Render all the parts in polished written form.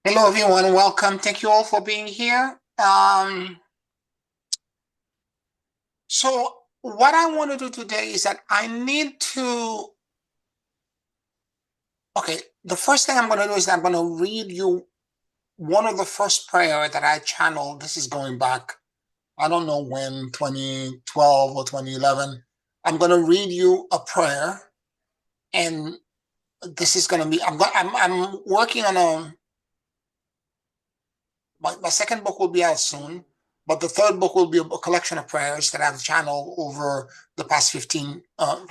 Hello, everyone. Welcome. Thank you all for being here. So what I want to do today is that I need to, okay, the first thing I'm going to do is I'm going to read you one of the first prayer that I channeled. This is going back, I don't know when, 2012 or 2011. I'm going to read you a prayer, and this is going to be, I'm working on my second book will be out soon, but the third book will be a collection of prayers that I've channeled over the past 15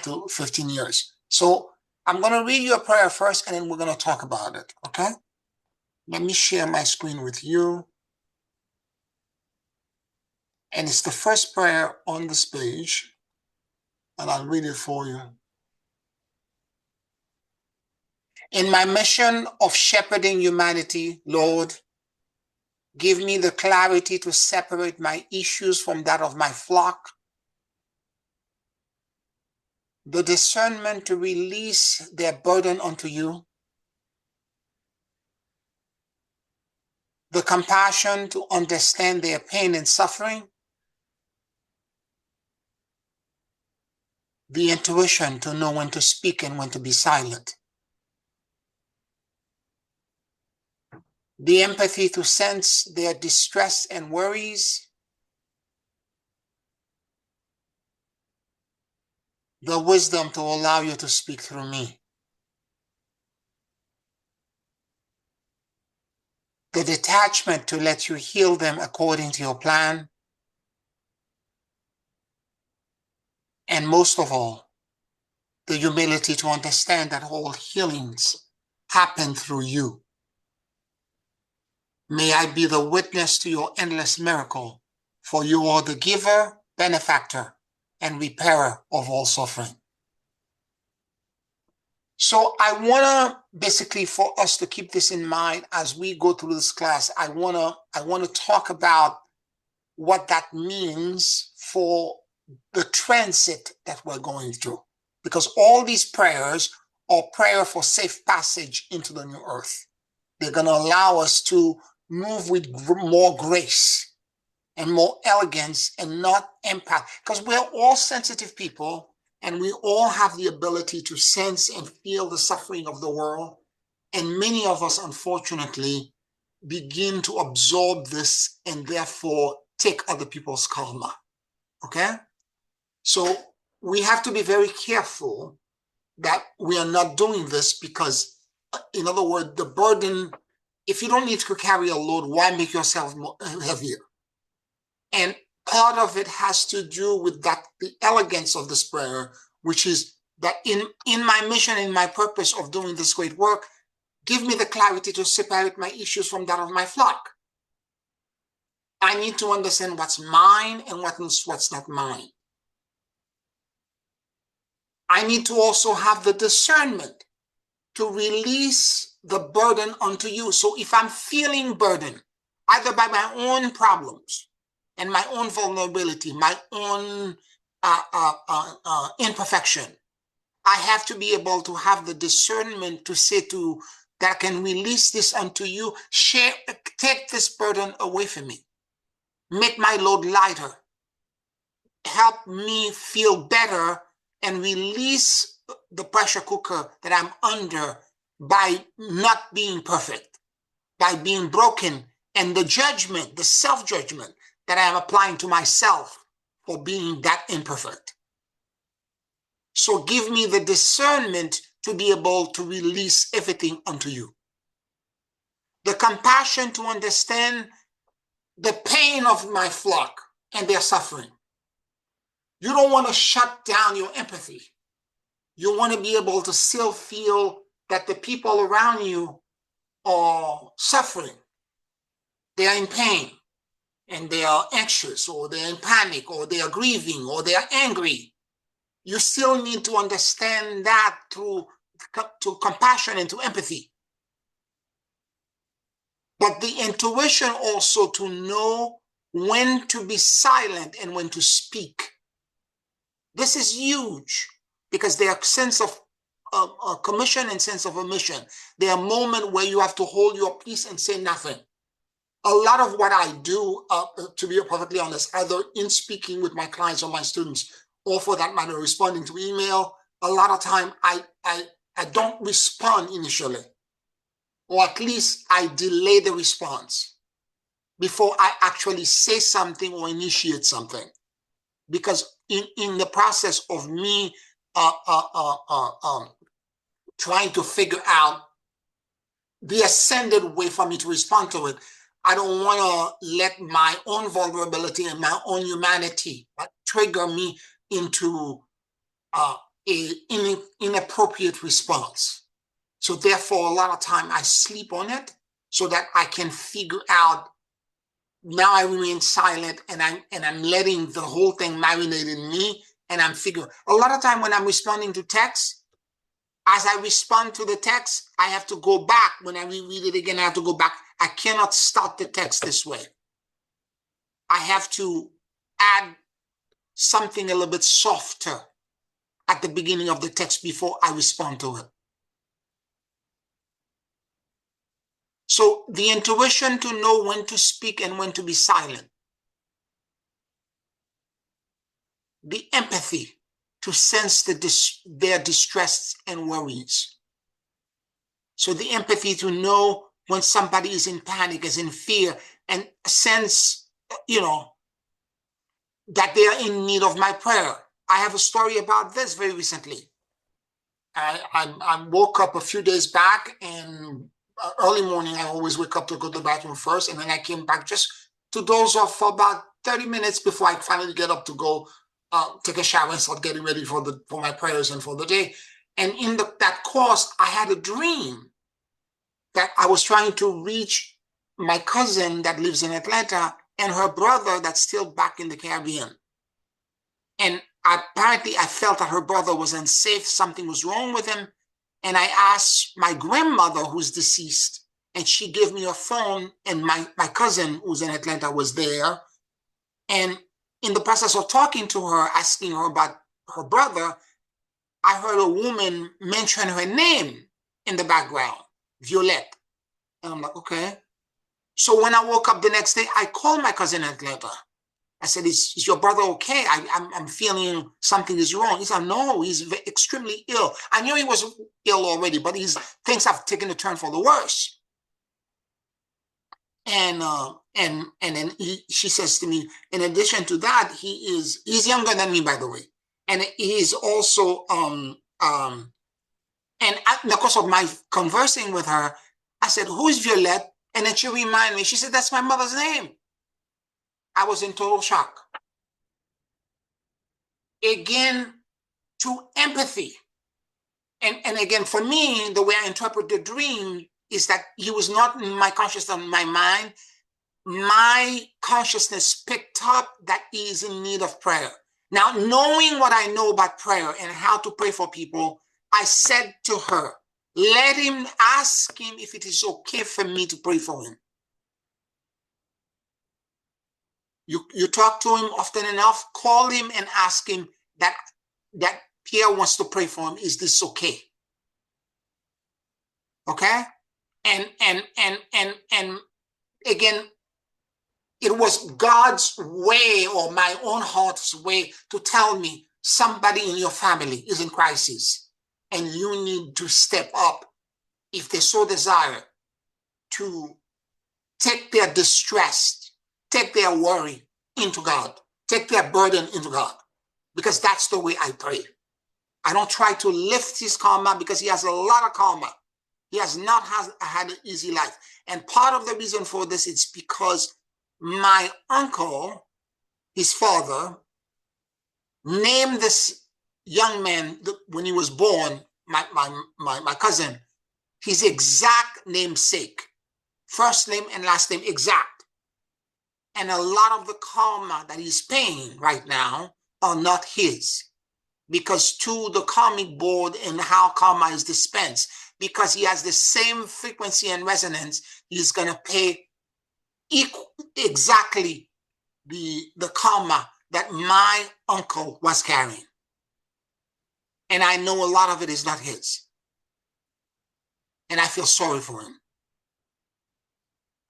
to 15 years. So I'm going to read you a prayer first, and then we're going to talk about it. Okay? Let me share my screen with you. And it's the first prayer on this page, and I'll read it for you. In my mission of shepherding humanity, Lord, give me the clarity to separate my issues from that of my flock, the discernment to release their burden unto you, the compassion to understand their pain and suffering, the intuition to know when to speak and when to be silent, the empathy to sense their distress and worries, the wisdom to allow you to speak through me, the detachment to let you heal them according to your plan, and most of all, the humility to understand that all healings happen through you. May I be the witness to your endless miracle, for you are the giver, benefactor, and repairer of all suffering. So I want to basically, for us to keep this in mind as we go through this class, I want to talk about what that means for the transit that we're going through, because all these prayers are prayer for safe passage into the new earth. They're going to allow us to move with more grace and more elegance and not empath, because we're all sensitive people and we all have the ability to sense and feel the suffering of the world. And many of us, unfortunately, begin to absorb this and therefore take other people's karma. Okay? So we have to be very careful that we are not doing this because, in other words, the burden, if you don't need to carry a load, why make yourself more heavier? And part of it has to do with that, the elegance of this prayer, which is that in my mission, in my purpose of doing this great work, give me the clarity to separate my issues from that of my flock. I need to understand what's mine and what's not mine. I need to also have the discernment to release the burden unto you. So if I'm feeling burdened, either by my own problems and my own vulnerability, my own imperfection, I have to be able to have the discernment to say to that I can release this unto you, take this burden away from me, make my load lighter, help me feel better, and release the pressure cooker that I'm under by not being perfect, by being broken, and the judgment, the self-judgment that I am applying to myself for being that imperfect. So give me the discernment to be able to release everything unto you. The compassion to understand the pain of my flock and their suffering. You don't want to shut down your empathy. You want to be able to still feel that the people around you are suffering. They are in pain, and they are anxious, or they're in panic, or they are grieving, or they are angry. You still need to understand that through to compassion and to empathy. But the intuition also to know when to be silent and when to speak. This is huge because their sense of a commission and sense of a mission. There are moments where you have to hold your peace and say nothing. A lot of what I do, to be perfectly honest, either in speaking with my clients or my students, or for that matter, responding to email, a lot of time I don't respond initially, or at least I delay the response before I actually say something or initiate something. Because in the process of me trying to figure out the ascended way for me to respond to it, I don't want to let my own vulnerability and my own humanity trigger me into an inappropriate response. So therefore, a lot of time I sleep on it so that I can figure out. Now I remain silent and I'm letting the whole thing marinate in me, and I'm figuring. A lot of time when I'm responding to text, as I respond to the text, I have to go back. When I reread it again, I have to go back. I cannot start the text this way. I have to add something a little bit softer at the beginning of the text before I respond to it. So the intuition to know when to speak and when to be silent. The empathy to sense their distress and worries. So the empathy to know when somebody is in panic, is in fear, and sense, that they are in need of my prayer. I have a story about this very recently. I woke up a few days back, and early morning, I always wake up to go to the bathroom first, and then I came back just to doze off for about 30 minutes before I finally get up to go take a shower and start getting ready for my prayers and for the day. And in that course, I had a dream that I was trying to reach my cousin that lives in Atlanta and her brother that's still back in the Caribbean. And apparently I felt that her brother was unsafe, something was wrong with him. And I asked my grandmother, who's deceased, and she gave me a phone, and my cousin who's in Atlanta was there. And in the process of talking to her, asking her about her brother, I heard a woman mention her name in the background, Violette. And I'm like, okay. So when I woke up the next day, I called my cousin in Atlanta. I said, is your brother okay? I'm feeling something is wrong. He said, no, he's extremely ill. I knew he was ill already, but things have taken a turn for the worse. And then she says to me, in addition to that, he's younger than me, by the way. And he is also, and in the course of my conversing with her, I said, who's Violette? And then she reminded me, she said, that's my mother's name. I was in total shock. Again, to empathy. And again, for me, the way I interpret the dream is that he was not in my consciousness, in my mind. My consciousness picked up that he is in need of prayer. Now, knowing what I know about prayer and how to pray for people, I said to her, let him ask him if it is okay for me to pray for him. You talk to him often enough, call him and ask him that Pierre wants to pray for him. Is this okay? Okay? And again, it was God's way or my own heart's way to tell me somebody in your family is in crisis and you need to step up, if they so desire, to take their distress, take their worry into God, take their burden into God, because that's the way I pray. I don't try to lift his karma because he has a lot of karma. He has not had an easy life. And part of the reason for this is because my uncle, his father, named this young man when he was born, my cousin, his exact namesake, first name and last name exact. And a lot of the karma that he's paying right now are not his, because to the karmic board and how karma is dispensed, because he has the same frequency and resonance, he's going to pay exactly the karma that my uncle was carrying. And I know a lot of it is not his. and I feel sorry for him.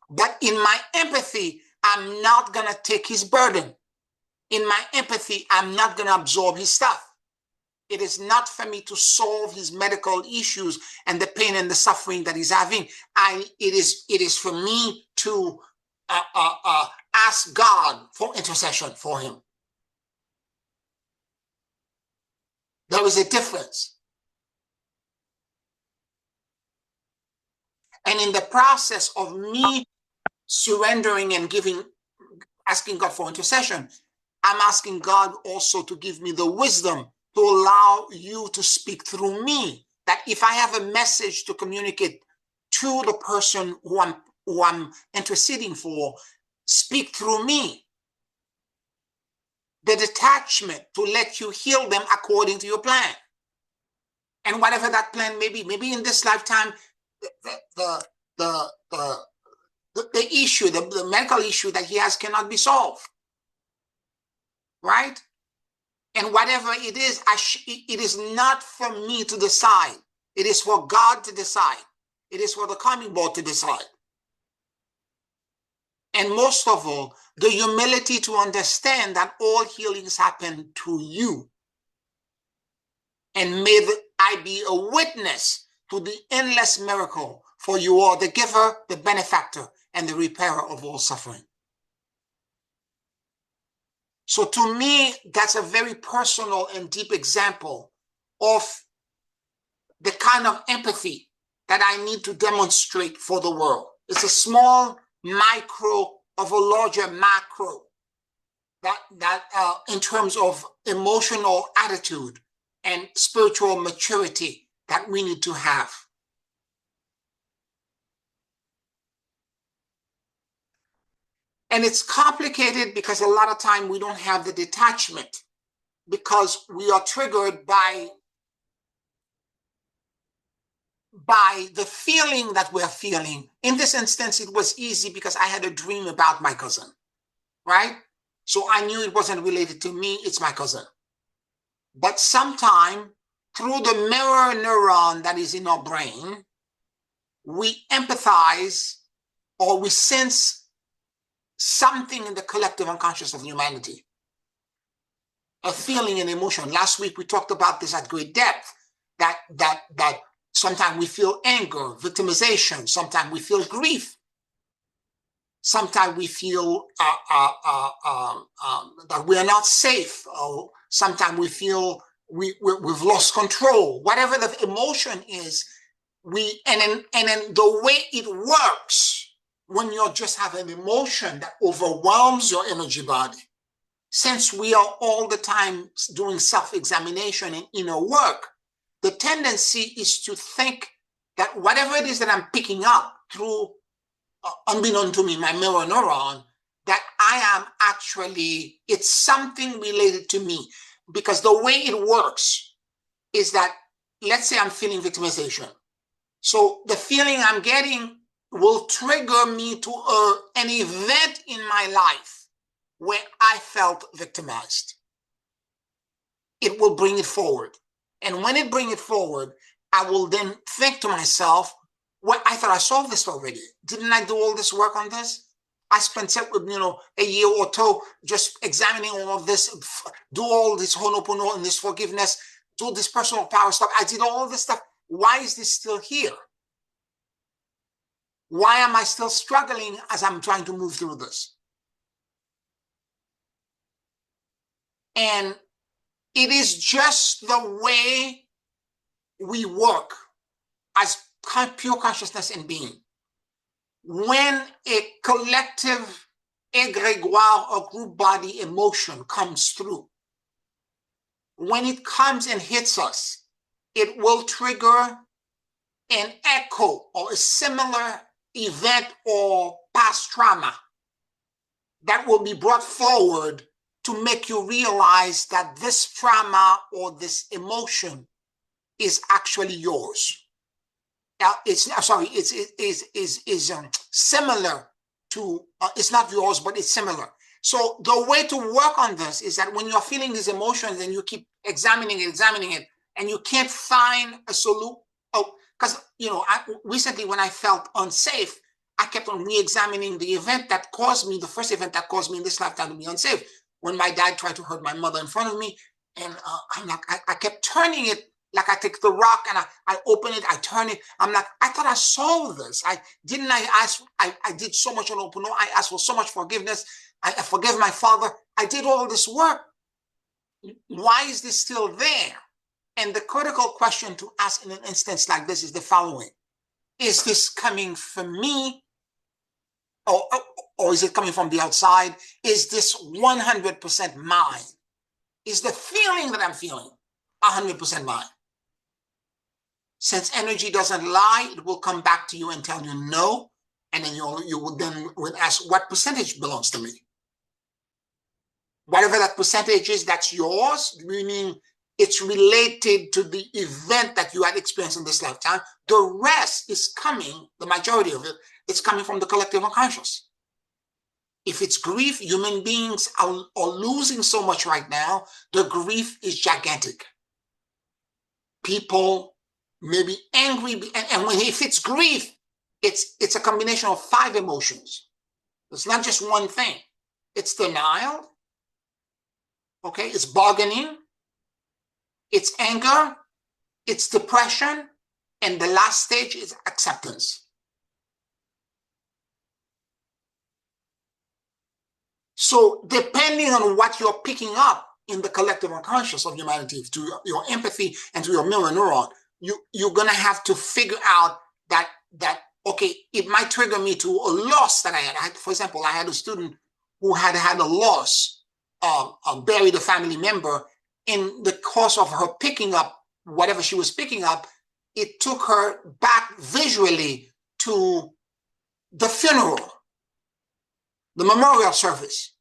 But in my empathy, I'm not going to take his burden. In my empathy, I'm not going to absorb his stuff. It is not for me to solve his medical issues and the pain and the suffering that he's having. It is for me to ask God for intercession for him. There is a difference. And in the process of me surrendering and asking God for intercession, I'm asking God also to give me the wisdom to allow you to speak through me. That if I have a message to communicate to the person who I'm interceding for, speak through me. The detachment to let you heal them according to your plan. And whatever that plan may be, maybe in this lifetime, the issue, the medical issue that he has cannot be solved. Right? And whatever it is, it is not for me to decide. It is for God to decide. It is for the coming board to decide. And most of all, the humility to understand that all healings happen to you. And may I be a witness to the endless miracle, for you are the giver, the benefactor, and the repairer of all suffering. So to me, that's a very personal and deep example of the kind of empathy that I need to demonstrate for the world. It's a small micro of a larger macro that in terms of emotional attitude and spiritual maturity that we need to have. And it's complicated because a lot of time we don't have the detachment because we are triggered by the feeling that we're feeling. In this instance, it was easy because I had a dream about my cousin, right? So I knew it wasn't related to me, it's my cousin. But sometime through the mirror neuron that is in our brain, we empathize or we sense something in the collective unconscious of humanity. A feeling and emotion. Last week we talked about this at great depth, that sometimes we feel anger, victimization, sometimes we feel grief. Sometimes we feel that we are not safe, or sometimes we feel we've lost control. Whatever the emotion is, and then the way it works when you just have an emotion that overwhelms your energy body. Since we are all the time doing self-examination and inner work, the tendency is to think that whatever it is that I'm picking up through unbeknown to me, my mirror neuron, that I am actually, it's something related to me. Because the way it works is that, let's say I'm feeling victimization. So the feeling I'm getting will trigger me to an event in my life where I felt victimized. It will bring it forward. And when it brings it forward, I will then think to myself, well, I thought I solved this already. Didn't I do all this work on this? I spent a year or two just examining all of this, do all this Ho'oponopono and this forgiveness, do this personal power stuff. I did all this stuff. Why is this still here? Why am I still struggling as I'm trying to move through this? And it is just the way we work as pure consciousness and being. When a collective egregore or group body emotion comes through, when it comes and hits us, it will trigger an echo or a similar event or past trauma that will be brought forward to make you realize that this trauma or this emotion is actually yours. It's similar to, it's not yours, but it's similar. So the way to work on this is that when you're feeling these emotions and you keep examining it, and you can't find a solution, because, recently when I felt unsafe, I kept on re-examining the event that caused me, the first event that caused me in this lifetime to be unsafe. When my dad tried to hurt my mother in front of me, and I kept turning it, like I take the rock and I open it, I turn it. I'm like, I thought I solved this. I did so much on open door. I asked for so much forgiveness. I forgave my father. I did all this work. Why is this still there? And the critical question to ask in an instance like this is the following. Is this coming from me? Or is it coming from the outside? Is this 100% mine? Is the feeling that I'm feeling 100% mine? Since energy doesn't lie, it will come back to you and tell you no. And then you would ask, what percentage belongs to me? Whatever that percentage is, that's yours, meaning it's related to the event that you had experienced in this lifetime. The rest is coming, the majority of it, it's coming from the collective unconscious. If it's grief, human beings are losing so much right now. The grief is gigantic. People may be angry, and if it's grief, it's a combination of 5 emotions. It's not just one thing. It's denial. Okay, it's bargaining, it's anger, it's depression, and the last stage is acceptance. So depending on what you're picking up in the collective unconscious of humanity, to your empathy and to your mirror neuron, you're going to have to figure out that, okay, it might trigger me to a loss that I had. For example, I had a student who had a loss, buried a family member. In the course of her picking up whatever she was picking up, it took her back visually to the funeral, the memorial service,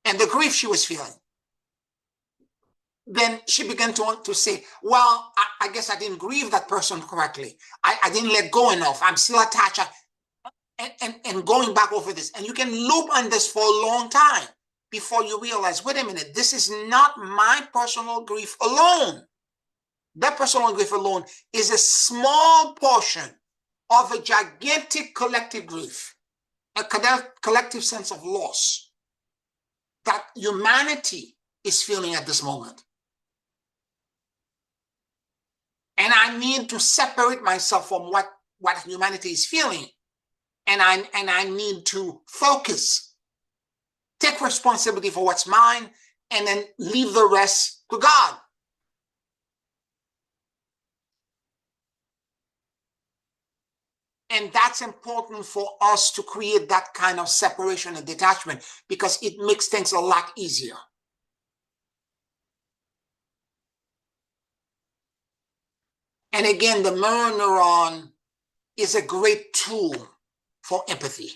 and the grief she was feeling. Then she began to say, well, I guess I didn't grieve that person correctly. I didn't let go enough. I'm still attached. And going back over this. And you can loop on this for a long time before you realize, wait a minute, this is not my personal grief alone. That personal grief alone is a small portion of a gigantic collective grief, a collective sense of loss that humanity is feeling at this moment. And I need to separate myself from what humanity is feeling. And I need to focus, take responsibility for what's mine, and then leave the rest to God. And that's important for us to create that kind of separation and detachment, because it makes things a lot easier. And again, the mirror neuron is a great tool for empathy.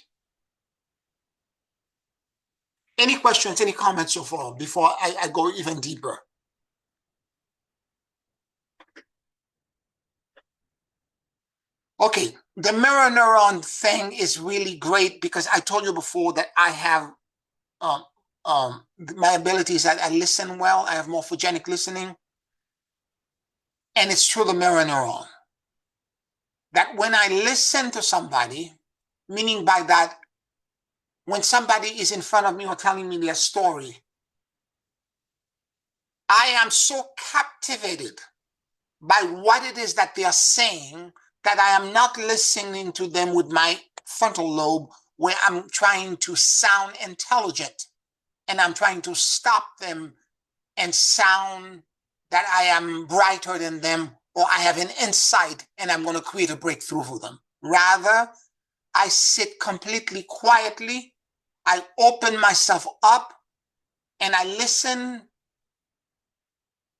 Any questions, any comments so far before I go even deeper? Okay, the mirror neuron thing is really great because I told you before that I have my ability is that I listen well. I have morphogenic listening. And it's through the mirror neuron that when I listen to somebody, meaning by that, when somebody is in front of me or telling me their story, I am so captivated by what it is that they are saying that I am not listening to them with my frontal lobe, where I'm trying to sound intelligent and I'm trying to stop them and sound that I am brighter than them, or I have an insight and I'm going to create a breakthrough for them. Rather, I sit completely quietly, I open myself up, and I listen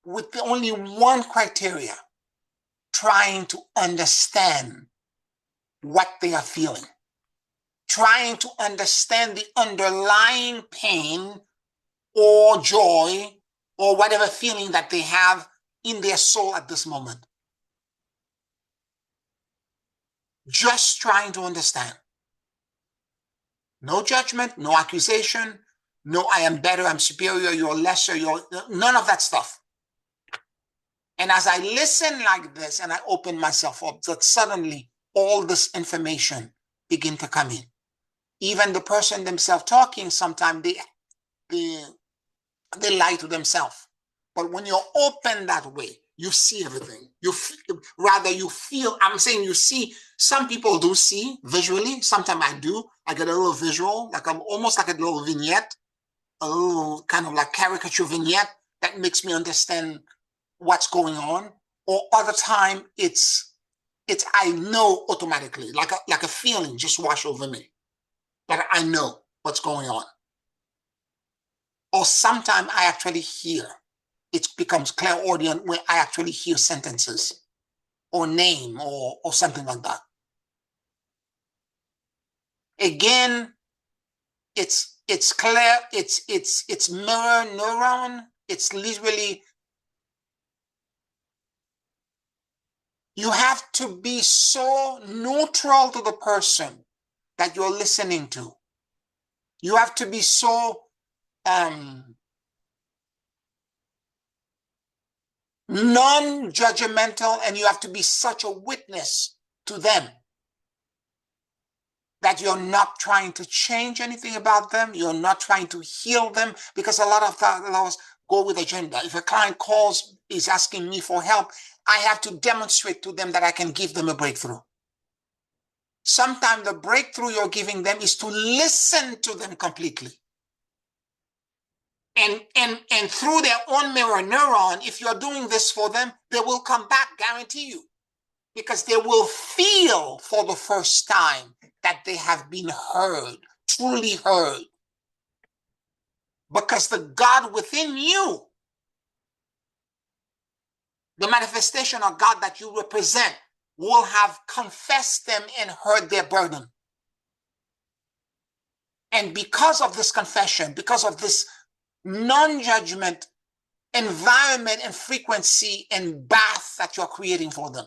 with only one criteria: trying to understand what they are feeling, trying to understand the underlying pain or joy or whatever feeling that they have in their soul at this moment. Just trying to understand. No judgment, no accusation, no I am better, I'm superior, you're lesser, none of that stuff. And as I listen like this and I open myself up, that suddenly all this information begin to come in. Even the person themselves talking, sometimes they lie to themselves. But when you're open that way, you see everything. You feel, I'm saying you see, some people do see visually. Sometimes I do. I get a little visual, like I'm almost like a little vignette, a little kind of like caricature vignette that makes me understand what's going on. Or other time it's I know automatically, like a feeling just wash over me that I know what's going on. Or sometimes I actually hear. It becomes clairaudient when I actually hear sentences or name or something like that. Again, it's clear, it's mirror neuron. It's literally, you have to be so neutral to the person that you're listening to. You have to be so non-judgmental, and you have to be such a witness to them that you're not trying to change anything about them. You're not trying to heal them, because a lot of those go with agenda. If a client calls, is asking me for help, I have to demonstrate to them that I can give them a breakthrough. Sometimes the breakthrough you're giving them is to listen to them completely. And through their own mirror neuron, if you're doing this for them, they will come back, guarantee you, because they will feel for the first time that they have been heard, truly heard. Because the God within you, the manifestation of God that you represent, will have confessed them and heard their burden. And because of this confession, because of this non-judgment environment and frequency and bath that you're creating for them,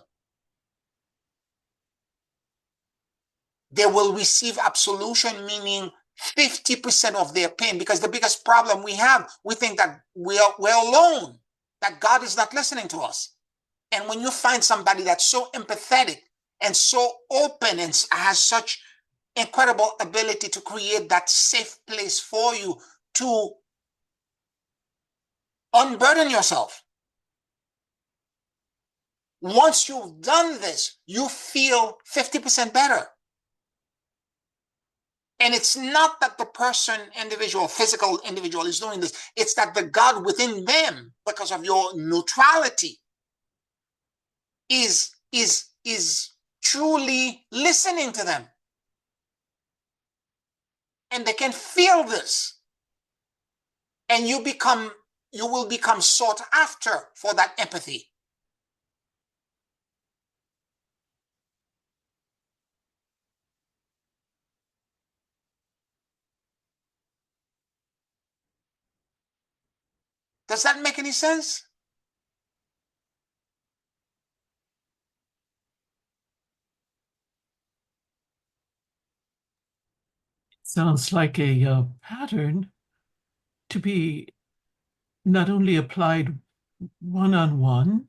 they will receive absolution, meaning 50% of their pain. Because the biggest problem we have, we think that we're alone, that God is not listening to us. And when you find somebody that's so empathetic and so open and has such incredible ability to create that safe place for you to unburden yourself, once you've done this, you feel 50% better. And it's not that the person, individual, physical individual is doing this. It's that the God within them, because of your neutrality, is truly listening to them. And they can feel this. And you will become sought after for that empathy. Does that make any sense? Sounds like a pattern to be not only applied one-on-one,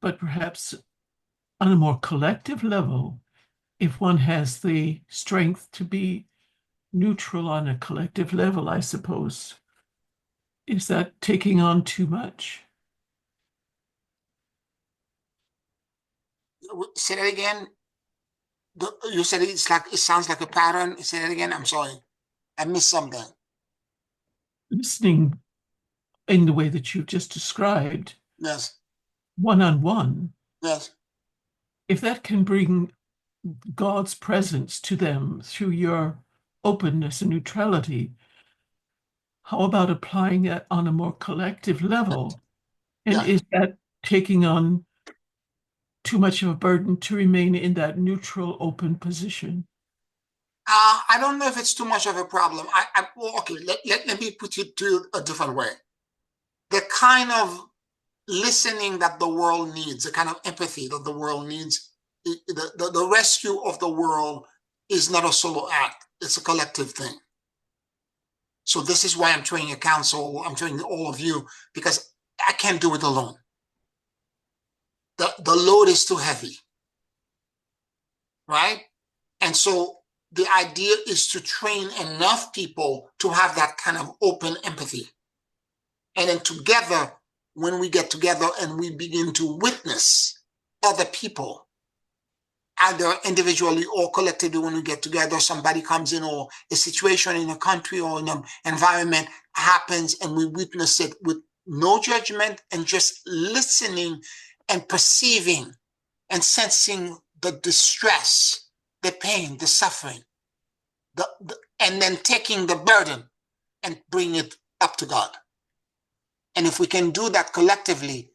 but perhaps on a more collective level, if one has the strength to be neutral on a collective level, I suppose. Is that taking on too much? Say that again. You said it sounds like a pattern. Say that again. I'm sorry. I missed something. Listening in the way that you've just described, Yes. one-on-one, Yes. if that can bring God's presence to them through your openness and neutrality, how about applying it on a more collective level? And Yeah. is that taking on too much of a burden to remain in that neutral, open position? I don't know if it's too much of a problem. Well, okay, let me put it to a different way. The kind of listening that the world needs, the kind of empathy that the world needs, the rescue of the world is not a solo act. It's a collective thing. So this is why I'm training a council. I'm training all of you, because I can't do it alone. the load is too heavy, right? And so the idea is to train enough people to have that kind of open empathy. And then together, when we get together and we begin to witness other people, either individually or collectively, when we get together, somebody comes in or a situation in a country or in an environment happens and we witness it with no judgment and just listening and perceiving and sensing the distress, the pain, the suffering, and then taking the burden and bring it up to God. And if we can do that collectively,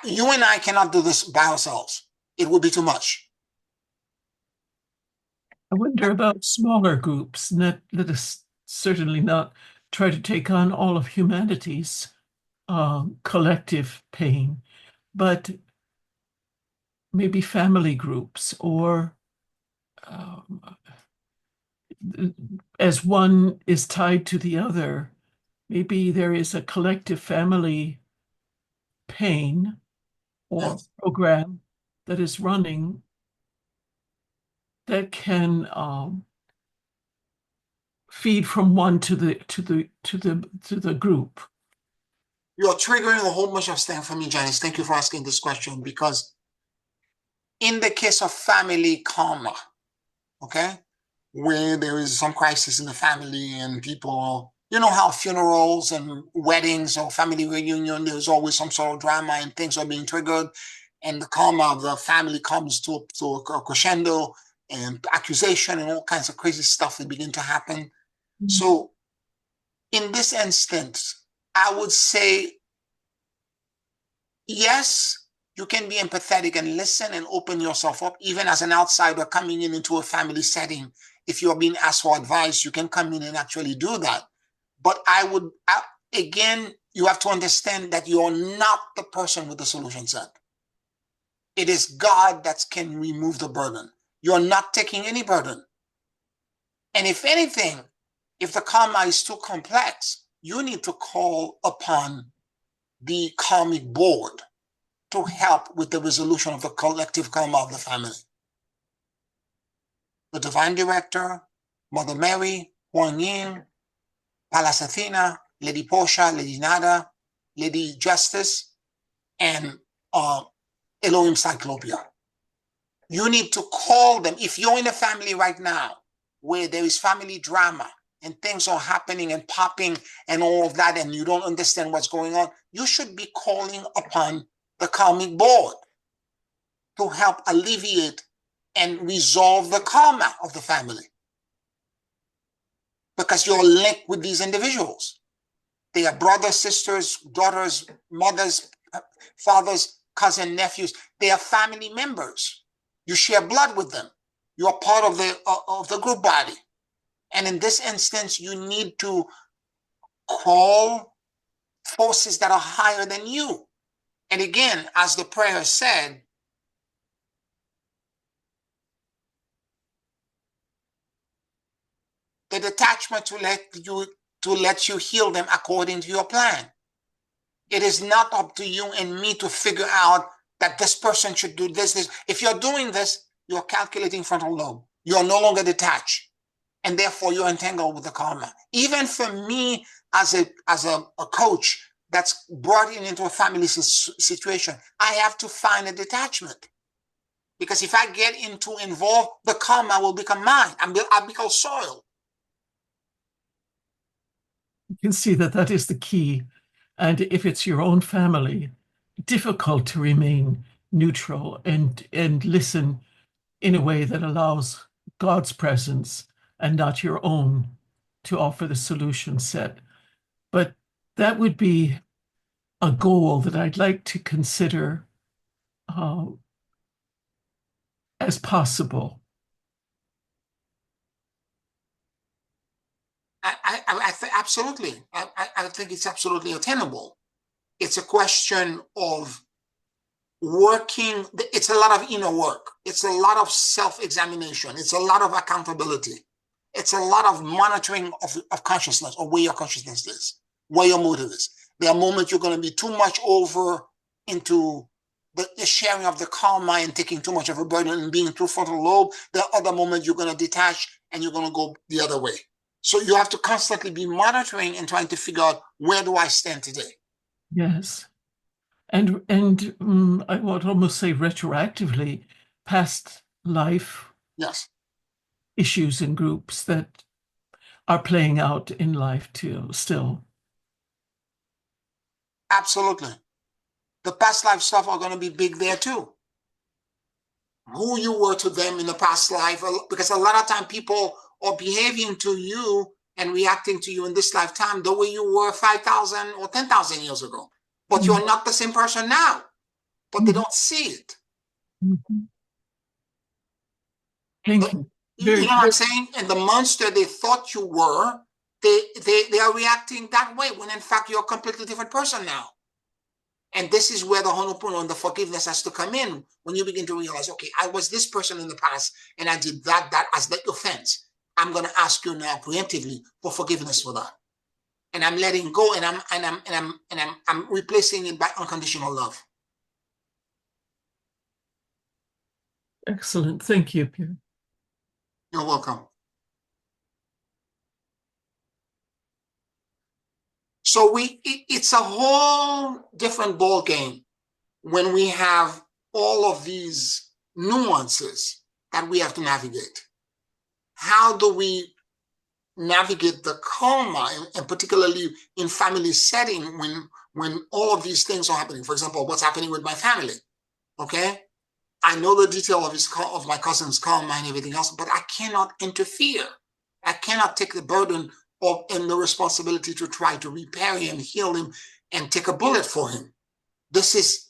you and I cannot do this by ourselves. It would be too much. I wonder about smaller groups. Let us certainly not try to take on all of humanity's collective pain, but maybe family groups or um, as one is tied to the other, maybe there is a collective family pain or Yes. program that is running that can feed from one to the group. You're triggering a whole bunch of stuff for me, Janice. Thank you for asking this question, because in the case of family karma, okay, where there is some crisis in the family and people, you know how funerals and weddings or family reunion, there's always some sort of drama and things are being triggered, and the karma of the family comes to a crescendo and accusation and all kinds of crazy stuff that begin to happen. So in this instance, I would say, yes, you can be empathetic and listen and open yourself up, even as an outsider coming in into a family setting. If you're being asked for advice, you can come in and actually do that. But again, you have to understand that you're not the person with the solution set. It is God that can remove the burden. You're not taking any burden. And if anything, if the karma is too complex, you need to call upon the karmic board to help with the resolution of the collective karma of the family. The divine director, Mother Mary, Kuan Yin, Pallas Athena, Lady Portia, Lady Nada, Lady Justice, and Elohim Cyclopia. You need to call them. If you're in a family right now where there is family drama and things are happening and popping and all of that, and you don't understand what's going on, you should be calling upon the karmic board to help alleviate and resolve the karma of the family. Because you're linked with these individuals. They are brothers, sisters, daughters, mothers, fathers, cousins, nephews. They are family members. You share blood with them. You are part of the group body. And in this instance, you need to call forces that are higher than you. And again, as the prayer said, the detachment to let you heal them according to your plan. It is not up to you and me to figure out that this person should do this. If you're doing this, you're calculating frontal lobe. You're no longer detached, and therefore you're entangled with the karma. Even for me, as a coach that's brought into a family situation, I have to find a detachment, because if I get involved, the karma will become mine. I'll become soil. You can see that that is the key. And if it's your own family, difficult to remain neutral and listen in a way that allows God's presence and not your own to offer the solution set. But that would be a goal that I'd like to consider uh, as possible. Absolutely. I think it's absolutely attainable. It's a question of working. It's a lot of inner work. It's a lot of self-examination. It's a lot of accountability. It's a lot of monitoring of consciousness, or where your consciousness is, where your motive is. There are moments you're going to be too much over into the sharing of the karma and taking too much of a burden and being too frontal lobe. The other moment you're going to detach and you're going to go the other way. So you have to constantly be monitoring and trying to figure out, where do I stand today? Yes. And I would almost say retroactively, past life Yes, issues and groups that are playing out in life too, still. absolutely. The past life stuff are going to be big there too. Who you were to them in the past life, because a lot of time people are behaving to you and reacting to you in this lifetime the way you were 5,000 or 10,000 years ago. But Mhm. you're not the same person now, but they don't see it. Mhm. And Thank you. you Very, know what I'm very saying? And the monster they thought you were, they are reacting that way when in fact you're a completely different person now. And this is where the Honopono and the forgiveness has to come in, when you begin to realize, okay, I was this person in the past and I did that as the offense. I'm going to ask you now preemptively for forgiveness for that. And I'm letting go, and I'm replacing it by unconditional love. excellent. Thank you, Pierre. You're welcome. So it's a whole different ball game when we have all of these nuances that we have to navigate. How do we navigate the karma, and particularly in family setting, when all of these things are happening? For example, what's happening with my family? Okay, I know the detail of my cousin's karma and everything else, but I cannot interfere. I cannot take the burden and the responsibility to try to repair him, heal him, and take a bullet for him. This is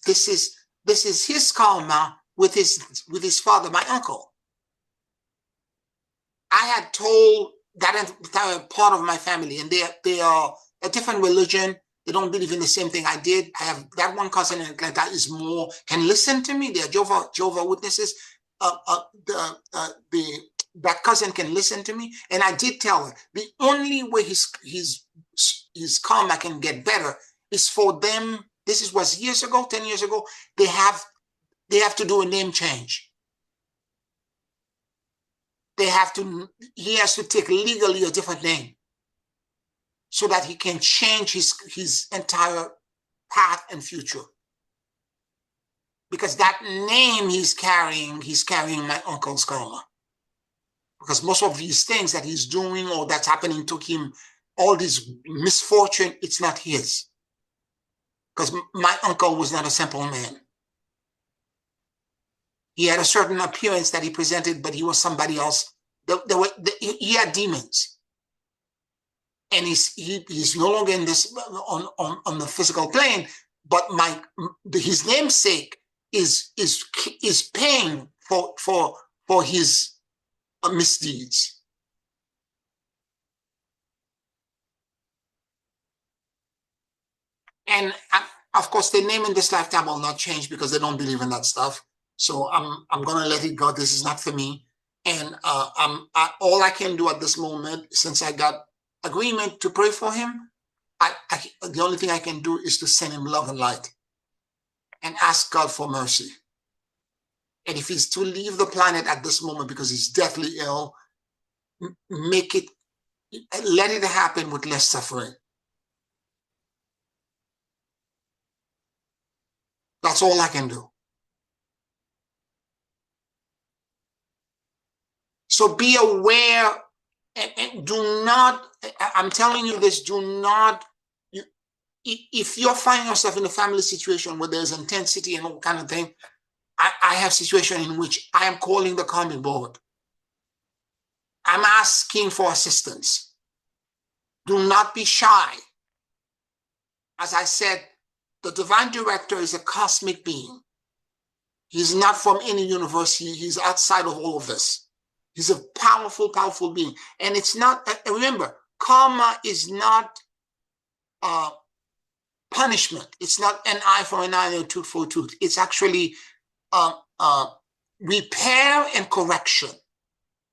his karma with his father, my uncle. I had told that entire part of my family, and they are a different religion. They don't believe in the same thing I did. I have that one cousin in Atlanta is more, can listen to me. They're Jehovah Witnesses. The that cousin can listen to me, and I did tell her the only way his karma can get better is for them. This was years ago, 10 years ago. They have to do a name change. He has to take legally a different name so that he can change his entire path and future. Because that name he's carrying my uncle's karma. Because most of these things that he's doing or that's happening to him, all this misfortune, it's not his. Because my uncle was not a simple man. He had a certain appearance that he presented, but he was somebody else. He had demons. And he's no longer in this on the physical plane, but his namesake is paying for his misdeeds. And of course, the name in this lifetime will not change because they don't believe in that stuff. So I'm gonna let it go. This is not for me. And all I can do at this moment, since I got agreement to pray for him, the only thing I can do is to send him love and light and ask God for mercy. And if he's to leave the planet at this moment because he's deathly ill, let it happen with less suffering. That's all I can do. So be aware, and do not, I'm telling you this, do not, if you're finding yourself in a family situation where there's intensity and all kind of thing, I have situation in which I am calling the karmic board. I'm asking for assistance. Do not be shy. As I said, the divine director is a cosmic being. He's not from any universe. He's outside of all of this. He's a powerful, powerful being. And it's not, remember, karma is not punishment. It's not an eye for an eye and a tooth for a tooth. It's actually uh, uh, repair and correction.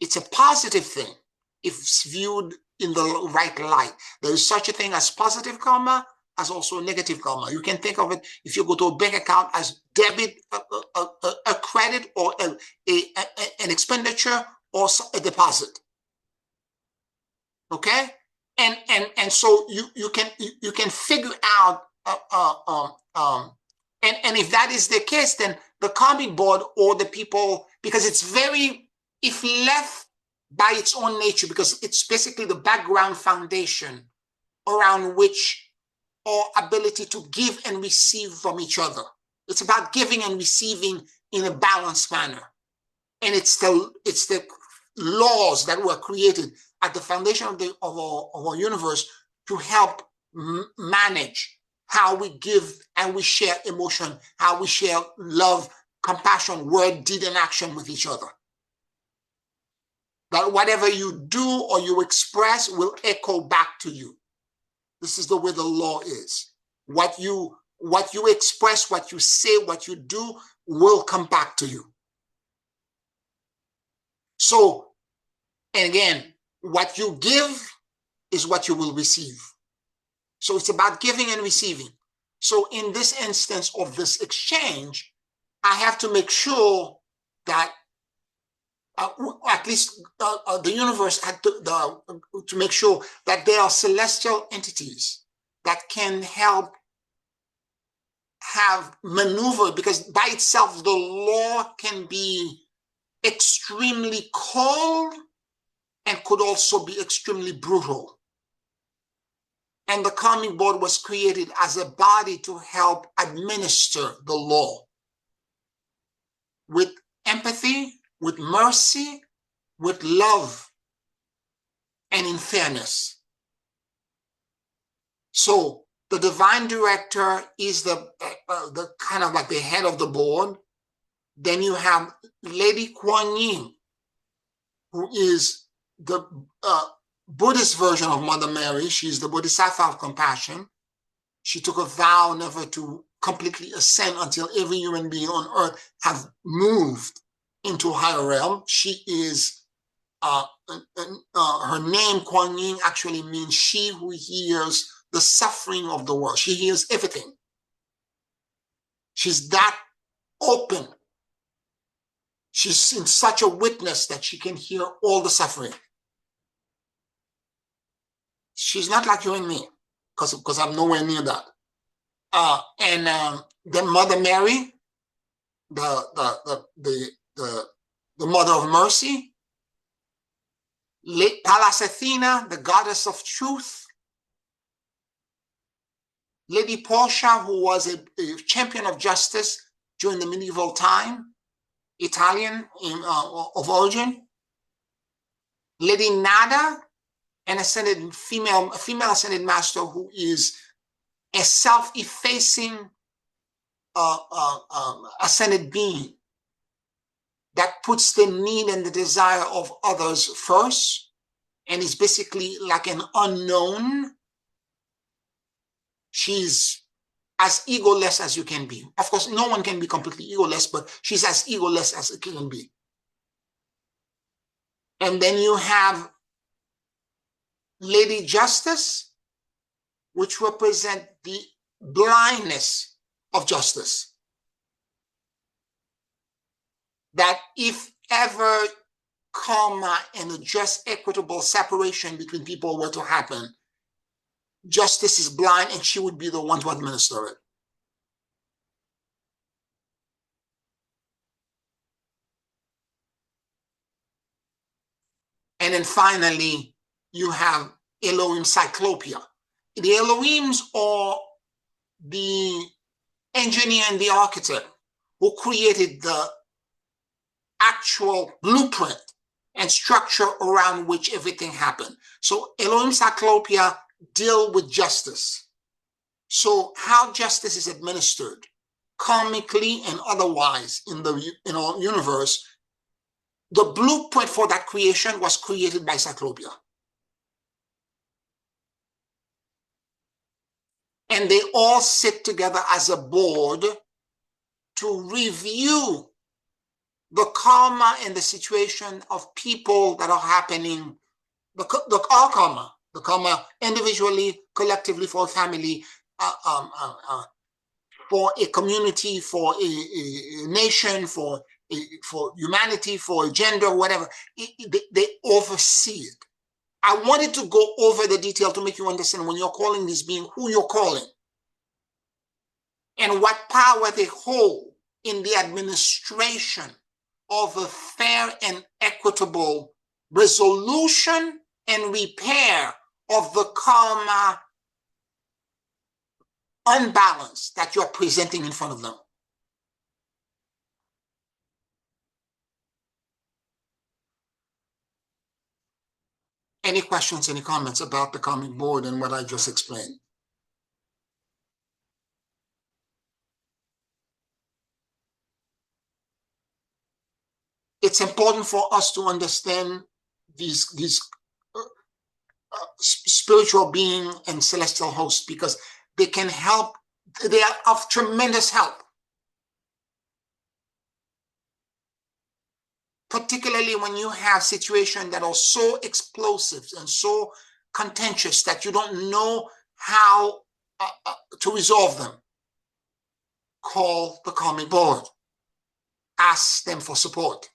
It's a positive thing if it's viewed in the right light. There is such a thing as positive karma, as also negative karma. You can think of it, if you go to a bank account, as debit, a credit, or an expenditure, or a deposit. Okay, and so you can figure out, and if that is the case, then the karmic board, or the people, because it's very, if left by its own nature, because it's basically the background foundation around which our ability to give and receive from each other. It's about giving and receiving in a balanced manner, and it's the laws that were created at the foundation of our universe to help manage how we give and we share emotion, how we share love, compassion, word, deed, and action with each other. That whatever you do or you express will echo back to you. This is the way the law is. What you express, what you say, what you do will come back to you. So, and again, what you give is what you will receive. So it's about giving and receiving. So in this instance of this exchange, I have to make sure that at least the universe had to make sure that there are celestial entities that can help have maneuver, because by itself the law can be extremely cold and could also be extremely brutal. And the karmic board was created as a body to help administer the law with empathy, with mercy, with love, and in fairness. So the divine director is the kind of like the head of the board. Then you have Lady Kuan Yin, who is the Buddhist version of Mother Mary. She's the Bodhisattva of compassion. She took a vow never to completely ascend until every human being on earth have moved into a higher realm. She is, her name, Kuan Yin, actually means she who hears the suffering of the world. She hears everything. She's that open. She's in such a witness that she can hear all the suffering. She's not like you and me, because I'm nowhere near that. Then Mother Mary, the Mother of Mercy, Pallas Athena, the Goddess of Truth, Lady Portia, who was a champion of justice during the medieval time, Italian of origin, Lady Nada, an ascended female ascended master who is a self-effacing ascended being that puts the need and the desire of others first, and is basically like an unknown. She's as egoless as you can be. Of course, no one can be completely egoless, but she's as egoless as it can be. And then you have Lady Justice, which represent the blindness of justice. That if ever karma and a just equitable separation between people were to happen, justice is blind and she would be the one to administer it. And then finally, you have Elohim Cyclopia. The Elohims are the engineer and the architect who created the actual blueprint and structure around which everything happened. So Elohim Cyclopia deal with justice. So how justice is administered, karmically and otherwise in our universe, the blueprint for that creation was created by Cyclopia. And they all sit together as a board to review the karma and the situation of people that are happening, our karma, the karma individually, collectively for a family, for a community, for a nation, for humanity, for a gender, whatever. They oversee it. I wanted to go over the detail to make you understand when you're calling this being, who you're calling, and what power they hold in the administration of a fair and equitable resolution and repair of the karma unbalance that you're presenting in front of them. Any questions, any comments about the karmic board and what I just explained? It's important for us to understand these spiritual being and celestial hosts because they can help. They are of tremendous help, particularly when you have situations that are so explosive and so contentious that you don't know how to resolve them. Call the karmic board. Ask them for support.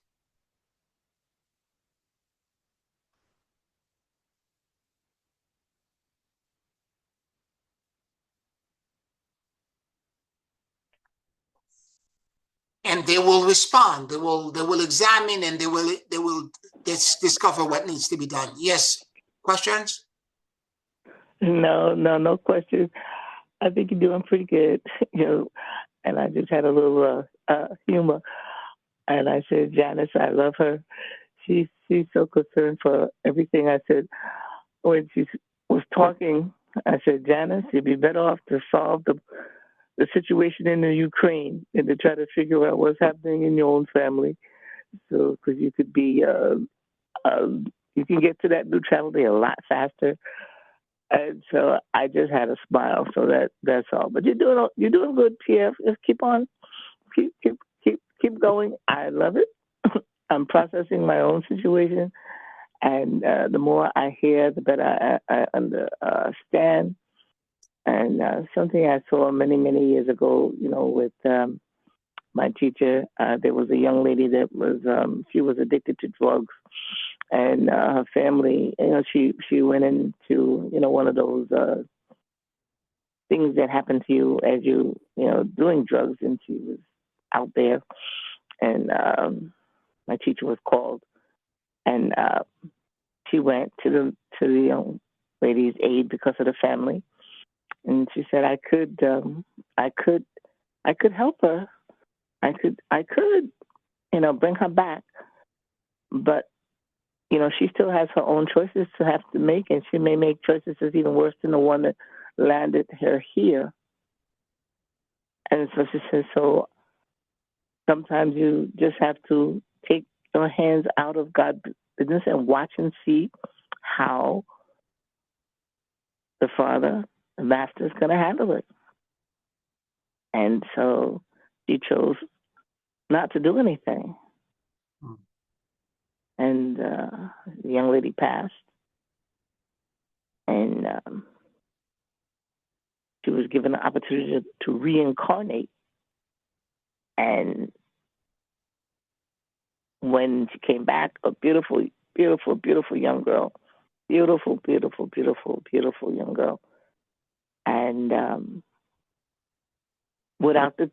And they will respond. They will examine, and they will discover what needs to be done. Yes. Questions? No questions. I think you're doing pretty good, And I just had a little humor, and I said, Janice, I love her. She's so concerned for everything. I said when she was talking, I said, Janice, you'd be better off to solve the situation in the Ukraine and to try to figure out what's happening in your own family. So, because you could be, you can get to that neutrality a lot faster. And so I just had a smile. So that's all. But you're doing good, Pierre. Just keep on, keep going. I love it. I'm processing my own situation, and the more I hear, the better I understand. And something I saw many years ago, with my teacher, there was a young lady that was she was addicted to drugs, and her family, she went into one of those things that happen to you as doing drugs, and she was out there, and my teacher was called, and she went to the young lady's aid because of the family, and she said, I could help her. I could, bring her back, but she still has her own choices to have to make, and she may make choices that's even worse than the one that landed her here. And so she says, so sometimes you just have to take your hands out of God's business and watch and see how the Father, the Master, is going to handle it. And so she chose not to do anything. And the young lady passed. And she was given the opportunity to reincarnate. And when she came back, a beautiful young girl. Beautiful young girl. And without the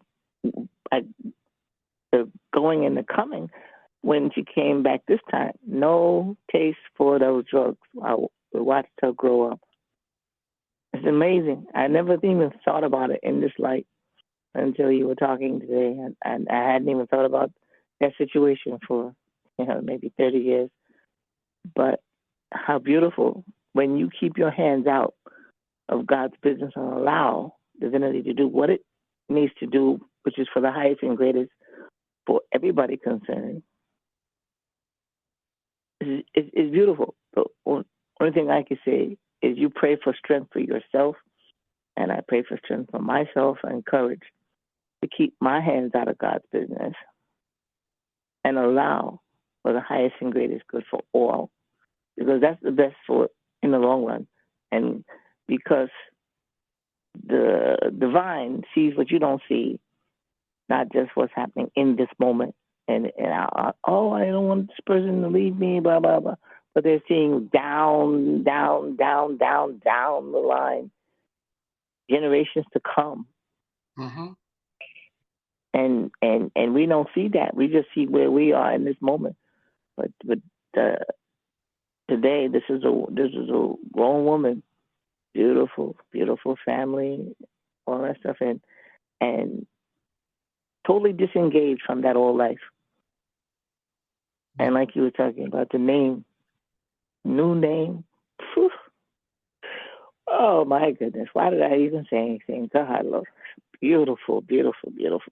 going and the coming, when she came back this time, no taste for those drugs. I watched her grow up. It's amazing. I never even thought about it in this light until you were talking today, and I hadn't even thought about that situation for maybe 30 years. But how beautiful when you keep your hands out of God's business and allow divinity to do what it needs to do, which is for the highest and greatest for everybody concerned. It's beautiful. The only thing I can say is you pray for strength for yourself, and I pray for strength for myself and courage to keep my hands out of God's business and allow for the highest and greatest good for all, because that's the best for in the long run. And because the divine sees what you don't see, not just what's happening in this moment. Oh, I don't want this person to leave me, blah blah blah. But they're seeing down, down, down, down, down the line, generations to come. Mm-hmm. And we don't see that. We just see where we are in this moment. But today, this is a grown woman, beautiful, beautiful family, all that stuff, and totally disengaged from that old life. And like you were talking about the name, new name. Whew. Oh my goodness! Why did I even say anything? God, Lord, beautiful, beautiful, beautiful.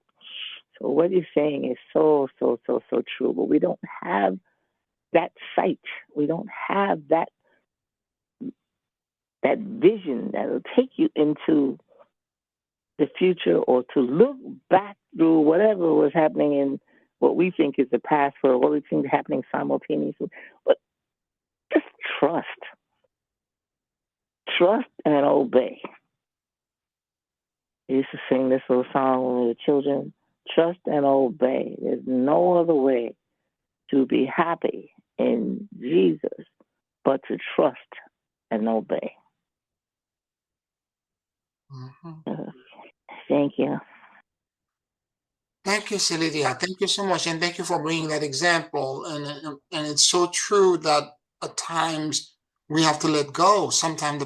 So what you're saying is so, so, so, so true. But we don't have that sight. We don't have that vision that will take you into the future, or to look back through whatever was happening in what we think is the past, for all these things happening simultaneously. But just trust. Trust and obey. I used to sing this little song when we were children. Trust and obey. There's no other way to be happy in Jesus but to trust and obey. Mm-hmm. Thank you. Thank you, Celidia. Thank you so much, and thank you for bringing that example. And it's so true that at times we have to let go. Sometimes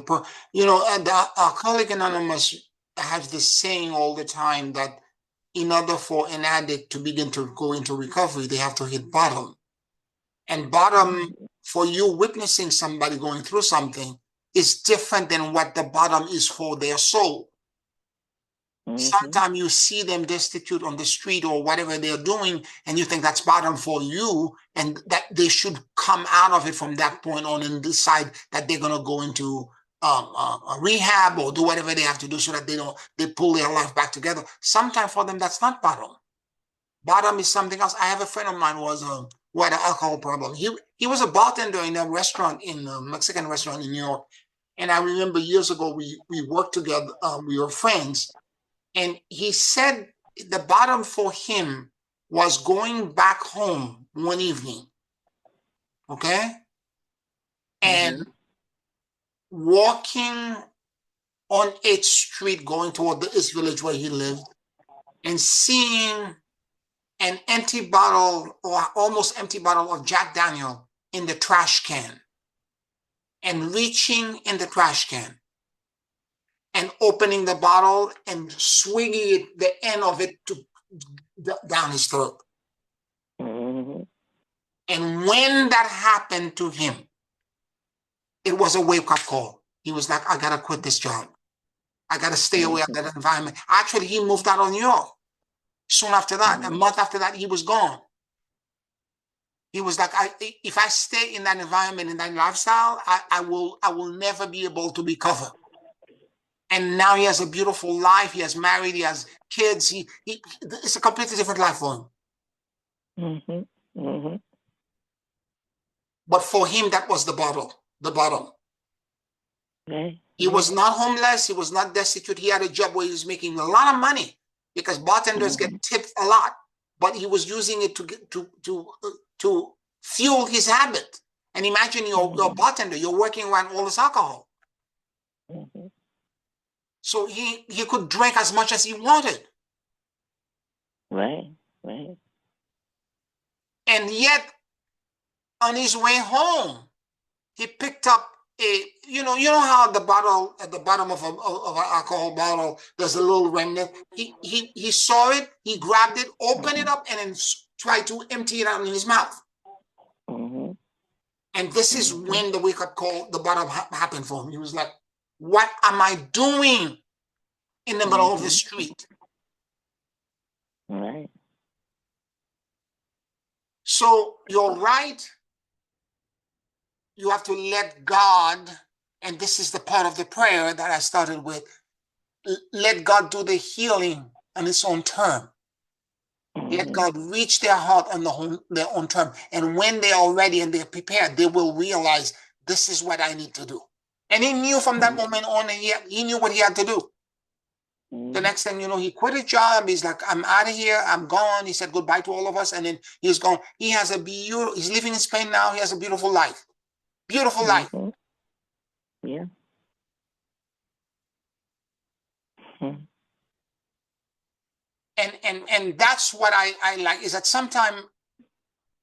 Alcoholic Anonymous has this saying all the time that in order for an addict to begin to go into recovery, they have to hit bottom. And bottom, for you witnessing somebody going through something, is different than what the bottom is for their soul. Sometimes you see them destitute on the street or whatever they're doing, and you think that's bottom for you, and that they should come out of it from that point on and decide that they're going to go into a rehab or do whatever they have to do so that they pull their life back together. Sometimes for them, that's not bottom. Bottom is something else. I have a friend of mine who had an alcohol problem. He was a bartender in a restaurant, in a Mexican restaurant in New York. And I remember years ago, we worked together. We were friends. And he said the bottom for him was going back home one evening, okay? And walking on 8th Street, going toward the East Village where he lived, and seeing an empty bottle or almost empty bottle of Jack Daniel in the trash can, and reaching in the trash can and opening the bottle and swinging it, the end of it, down his throat. And when that happened to him, it was a wake-up call. He was like, I got to quit this job. I got to stay away from that environment. Actually, he moved out of New York. Soon after that, a month after that, he was gone. He was like, if I stay in that environment, in that lifestyle, I will never be able to recover. And now he has a beautiful life. He has married. He has kids. It's a completely different life for him. But for him, that was the bottom. He was not homeless. He was not destitute. He had a job where he was making a lot of money, because bartenders get tipped a lot. But he was using it to fuel his habit. And imagine you're a bartender. You're working around all this alcohol. So he could drink as much as he wanted. Right. And yet, on his way home, he picked up you know how at the bottom of an alcohol bottle, there's a little remnant. He saw it, he grabbed it, opened it up, and then tried to empty it out in his mouth. And this is when the wake-up call, the bottom happened for him. He was like, what am I doing in the middle of the street? Right. So you're right. You have to let God, and this is the part of the prayer that I started with, let God do the healing on its own term. Let God reach their heart on their own term. And when they are ready and they're prepared, they will realize, this is what I need to do. And he knew from that moment on, he knew what he had to do. The next thing you know, he quit his job. He's like, I'm out of here. I'm gone. He said goodbye to all of us. And then he's gone. He has he's living in Spain now. He has a beautiful life. Beautiful life. Yeah. And that's what I like, is that sometimes,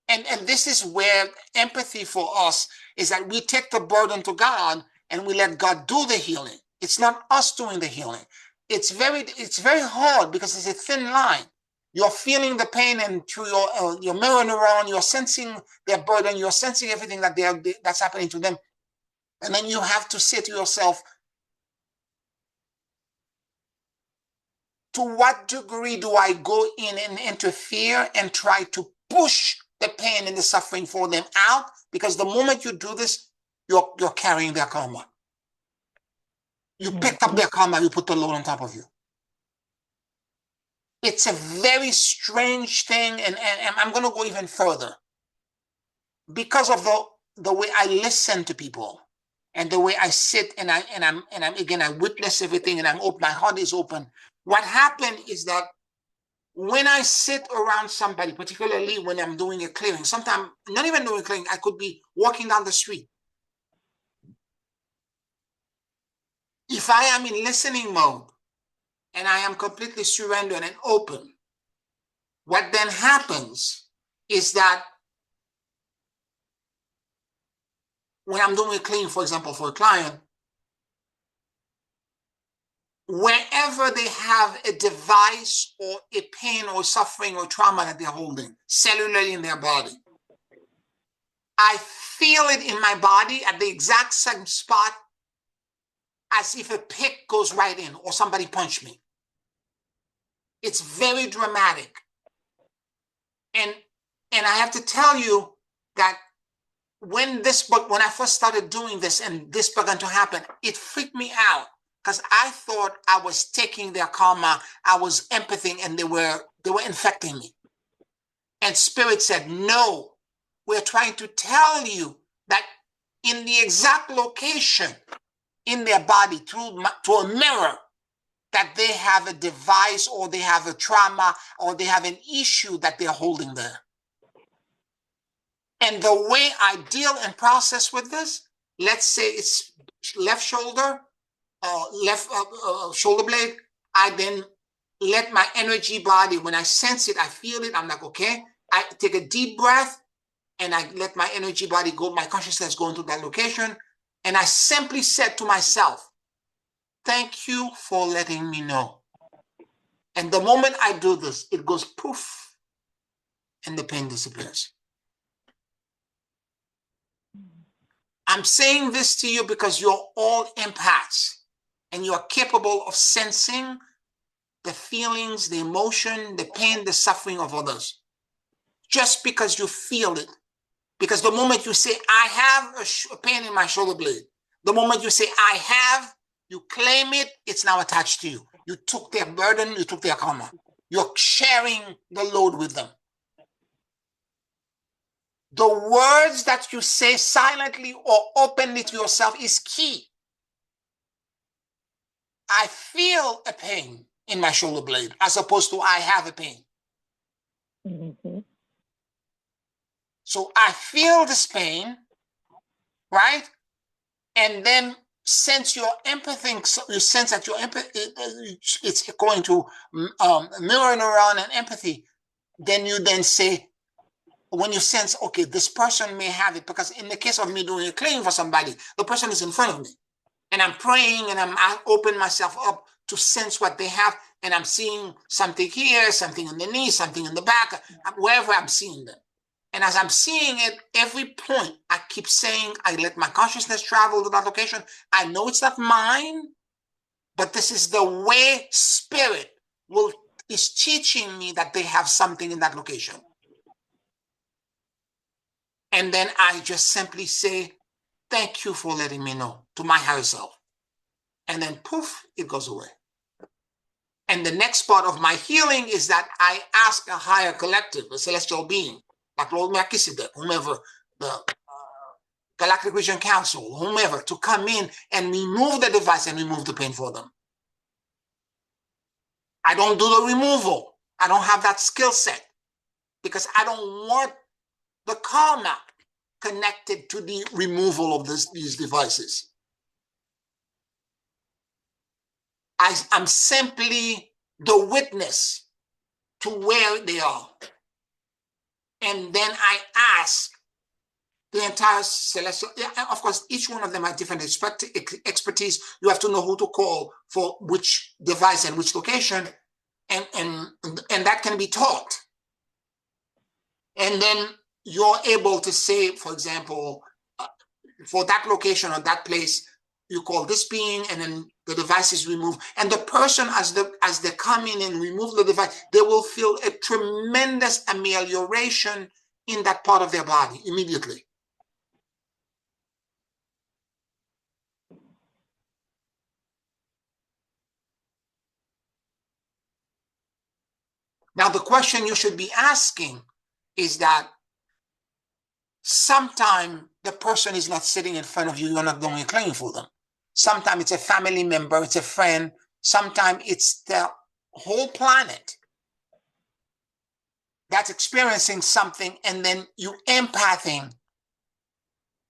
and this is where empathy for us is that we take the burden to God and we let God do the healing. It's not us doing the healing. It's very hard because it's a thin line. You're feeling the pain, and through your mirror neuron, you're sensing their burden, you're sensing everything that's happening to them. And then you have to say to yourself, to what degree do I go in and interfere and try to push the pain and the suffering for them out? Because the moment you do this, you're carrying their karma. You picked up their karma, you put the load on top of you. It's a very strange thing, and I'm going to go even further. Because of the way I listen to people and the way I sit and I'm again, I witness everything, and I'm open, my heart is open. What happened is that when I sit around somebody, particularly when I'm doing a clearing, sometimes not even doing a clearing, I could be walking down the street. If I am in listening mode and I am completely surrendered and open, what then happens is that when I'm doing a clearing, for example, for a client, wherever they have a device or a pain or suffering or trauma that they're holding cellularly in their body, I feel it in my body at the exact same spot as if a pick goes right in or somebody punched me. It's very dramatic. And I have to tell you that when I first started doing this and this began to happen, it freaked me out because I thought I was taking their karma, I was empathing, and they were infecting me. And Spirit said, no, we're trying to tell you that in the exact location in their body through a mirror, that they have a device or they have a trauma or they have an issue that they're holding there. And the way I deal and process with this, let's say it's left shoulder, left shoulder blade, I then let my energy body, when I sense it, I feel it, I'm like, okay, I take a deep breath and I let my energy body go, my consciousness go into that location. And I simply said to myself, thank you for letting me know. And the moment I do this, it goes poof, and the pain disappears. I'm saying this to you because you're all empaths, and you're capable of sensing the feelings, the emotion, the pain, the suffering of others. Just because you feel it. Because the moment you say, I have a pain in my shoulder blade, the moment you say, I have, you claim it, it's now attached to you. You took their burden, you took their karma. You're sharing the load with them. The words that you say silently or openly to yourself is key. I feel a pain in my shoulder blade as opposed to I have a pain. Mm-hmm. So I feel this pain, right? And then since you're empathing, so you sense that your empathy, it's going to mirror neuron and empathy. Then you then say, when you sense, okay, this person may have it, because in the case of me doing a cleaning for somebody, the person is in front of me. And I'm praying and I open myself up to sense what they have. And I'm seeing something here, something in the knee, something in the back, wherever I'm seeing them. And as I'm seeing it, every point I keep saying, I let my consciousness travel to that location. I know it's not mine, but this is the way Spirit is teaching me that they have something in that location. And then I just simply say, thank you for letting me know, to my higher self. And then poof, it goes away. And the next part of my healing is that I ask a higher collective, a celestial being, like Lord Melchizedek, whomever, the Galactic Region Council, whomever, to come in and remove the device and remove the pain for them. I don't do the removal. I don't have that skill set because I don't want the karma connected to the removal of these devices. I'm simply the witness to where they are. And then I ask the entire celestial, of course, each one of them has different expertise. You have to know who to call for which device and which location, and that can be taught. And then you're able to say, for example, for that location or that place, you call this being, and then the device is removed. And the person, as they come in and remove the device, they will feel a tremendous amelioration in that part of their body immediately. Now, the question you should be asking is that sometimes the person is not sitting in front of you, you're not doing a claim for them. Sometimes it's a family member, it's a friend, sometimes it's the whole planet that's experiencing something, and then you empathing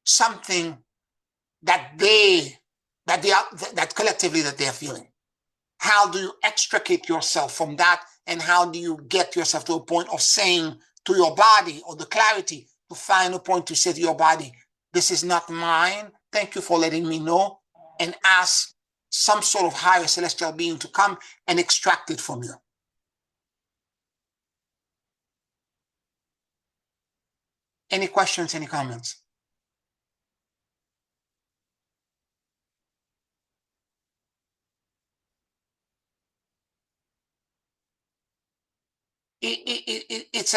something that collectively that they're feeling. How do you extricate yourself from that, and how do you get yourself to a point of saying to your body, or the clarity to find a point to say to your body, this is not mine, thank you for letting me know, and ask some sort of higher celestial being to come and extract it from you. Any questions, any comments? It's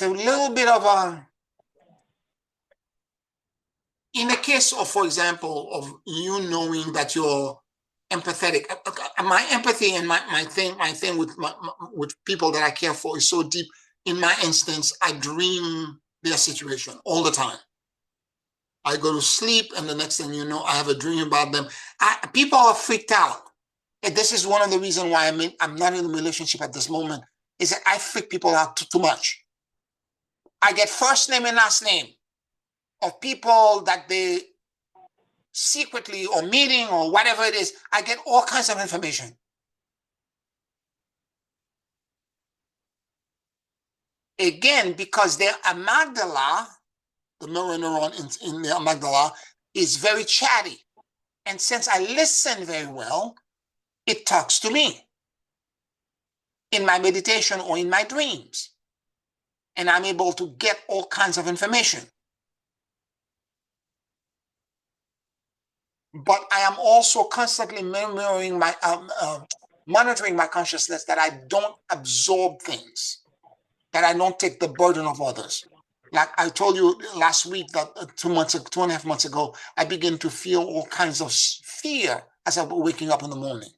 a little bit of a, in the case of, for example, of you knowing that you're empathetic, my empathy and my thing with people that I care for is so deep. In my instance, I dream their situation all the time. I go to sleep, and the next thing you know, I have a dream about them. People are freaked out. And this is one of the reasons why I'm not in a relationship at this moment, is that I freak people out too much. I get first name and last name of people that they secretly or meeting or whatever it is. I get all kinds of information. Again, because their amygdala, the mirror neuron in the amygdala, is very chatty. And since I listen very well, it talks to me in my meditation or in my dreams. And I'm able to get all kinds of information. But I am also constantly monitoring my consciousness, that I don't absorb things, that I don't take the burden of others. Like I told you last week, that 2.5 months ago, I began to feel all kinds of fear as I was waking up in the morning.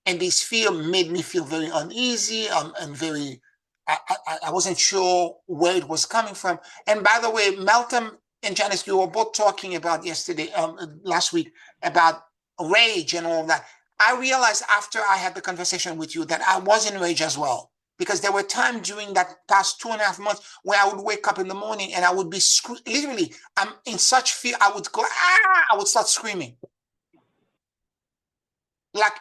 And this fear made me feel very uneasy and very, I wasn't sure where it was coming from. And by the way, Melton and Janice, you were both talking about last week, about rage and all of that. I realized after I had the conversation with you that I was in rage as well. Because there were times during that past 2.5 months where I would wake up in the morning and I would be literally, I'm in such fear, I would go, I would start screaming. Like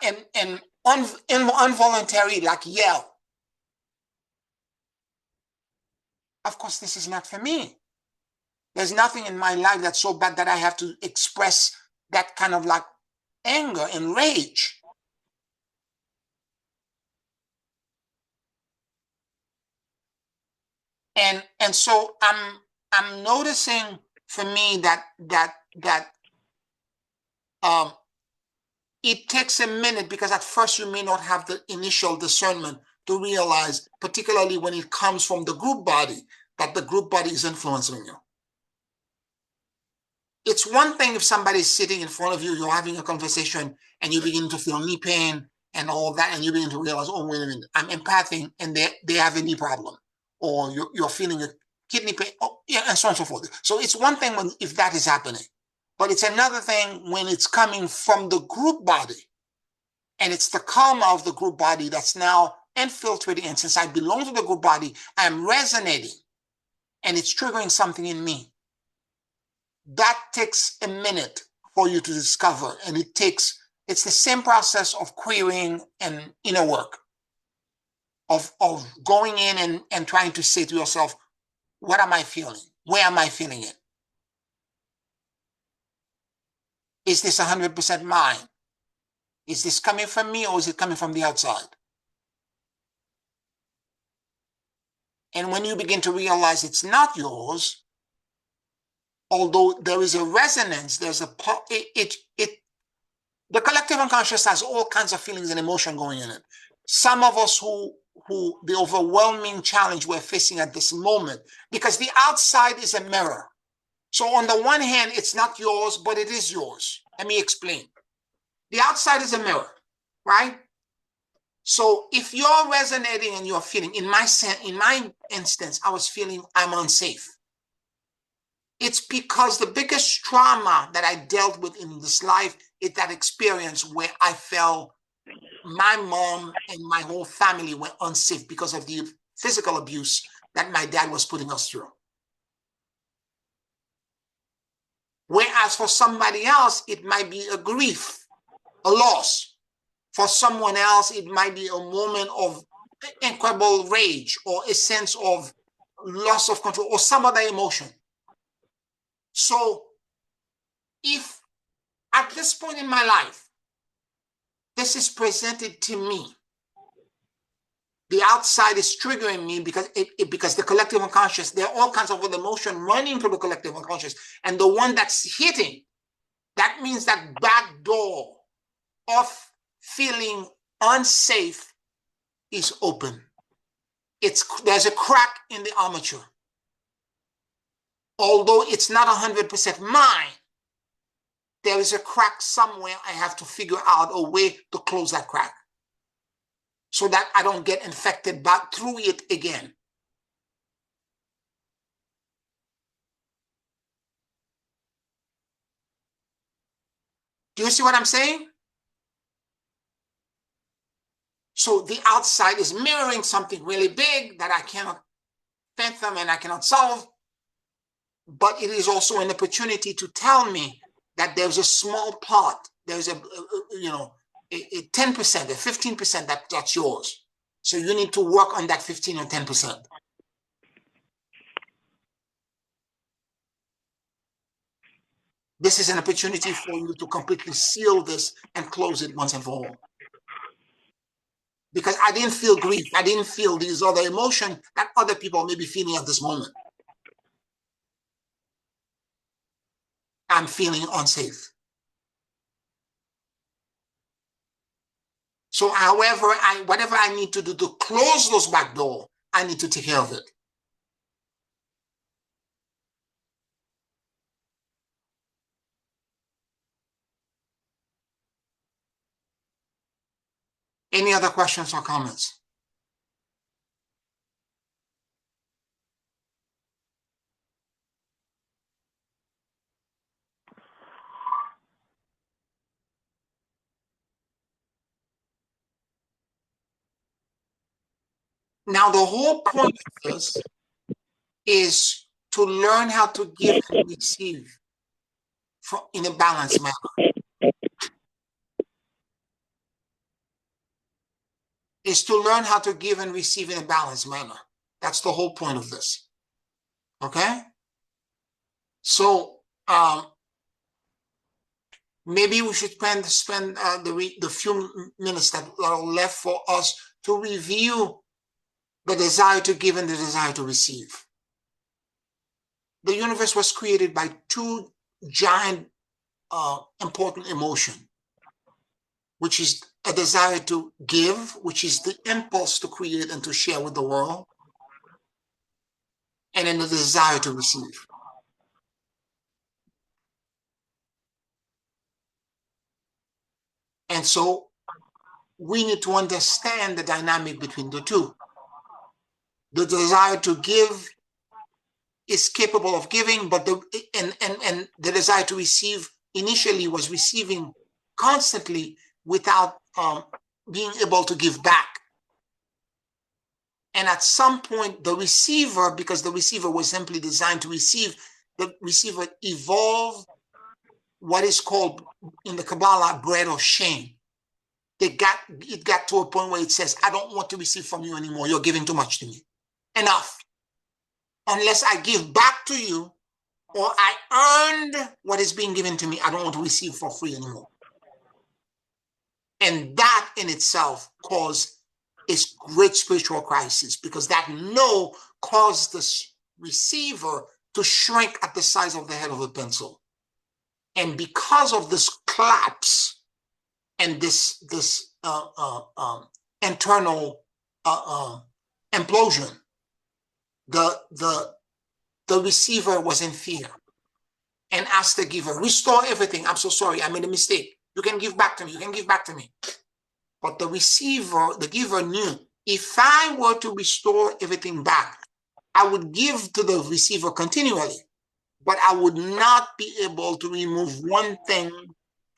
involuntary, like yell. Of course, this is not for me. There's nothing in my life that's so bad that I have to express that kind of like anger and rage. And so I'm noticing for me that it takes a minute, because at first you may not have the initial discernment to realize, particularly when it comes from the group body, that the group body is influencing you. It's one thing if somebody's sitting in front of you, you're having a conversation, and you begin to feel knee pain and all that, and you begin to realize, oh, wait a minute, I'm empathing, and they have a knee problem, or you're feeling a kidney pain, and so on and so forth. So it's one thing if that is happening, but it's another thing when it's coming from the group body. And it's the karma of the group body that's now infiltrating. And since I belong to the group body, I am resonating and it's triggering something in me. That takes a minute for you to discover. And it's the same process of querying and inner work, of going in and trying to say to yourself, what am I feeling? Where am I feeling it? Is this 100% mine? Is this coming from me or is it coming from the outside? And when you begin to realize it's not yours, although there is a resonance, there's a the collective unconscious has all kinds of feelings and emotion going in it. Some of us who the overwhelming challenge we're facing at this moment, because the outside is a mirror. So on the one hand, it's not yours, but it is yours. Let me explain. The outside is a mirror, right? So if you're resonating and you're feeling, in my instance, I was feeling I'm unsafe. It's because the biggest trauma that I dealt with in this life is that experience where I felt my mom and my whole family were unsafe because of the physical abuse that my dad was putting us through. Whereas for somebody else, it might be a grief, a loss. For someone else, it might be a moment of incredible rage or a sense of loss of control or some other emotion. So if at this point in my life, this is presented to me, the outside is triggering me because because the collective unconscious, there are all kinds of emotion running through the collective unconscious. And the one that's hitting, that means that back door of feeling unsafe is open. There's a crack in the armature. Although it's not 100% mine, there is a crack somewhere. I have to figure out a way to close that crack so that I don't get infected back through it again. Do you see what I'm saying? So the outside is mirroring something really big that I cannot fathom and I cannot solve, but it is also an opportunity to tell me that there's a small part, there's a 10%, a 15% that's yours. So you need to work on that 15 or 10%. This is an opportunity for you to completely seal this and close it once and for all. Because I didn't feel grief. I didn't feel these other emotions that other people may be feeling at this moment. I'm feeling unsafe. So whatever I need to do to close those back door, I need to take care of it. Any other questions or comments? Now, the whole point of this is to learn how to give and receive in a balanced manner. Is to learn how to give and receive in a balanced manner. That's the whole point of this. Okay? So maybe we should spend the few minutes that are left for us to review the desire to give and the desire to receive. The universe was created by two giant important emotions, which is a desire to give, which is the impulse to create and to share with the world, and then the desire to receive. And so we need to understand the dynamic between the two. The desire to give is capable of giving, but the desire to receive initially was receiving constantly without being able to give back. And at some point, the receiver, because the receiver was simply designed to receive, the receiver evolved what is called in the Kabbalah bread of shame. It got to a point where it says, I don't want to receive from you anymore. You're giving too much to me. Enough. Unless I give back to you or I earned what is being given to me, I don't want to receive for free anymore. And that in itself caused a great spiritual crisis, because that no caused the receiver to shrink at the size of the head of a pencil. And because of this collapse and this internal implosion, the receiver was in fear and asked the giver, restore everything. I'm so sorry, I made a mistake. You can give back to me. You can give back to me. But the receiver, the giver knew, if I were to restore everything back, I would give to the receiver continually, but I would not be able to remove one thing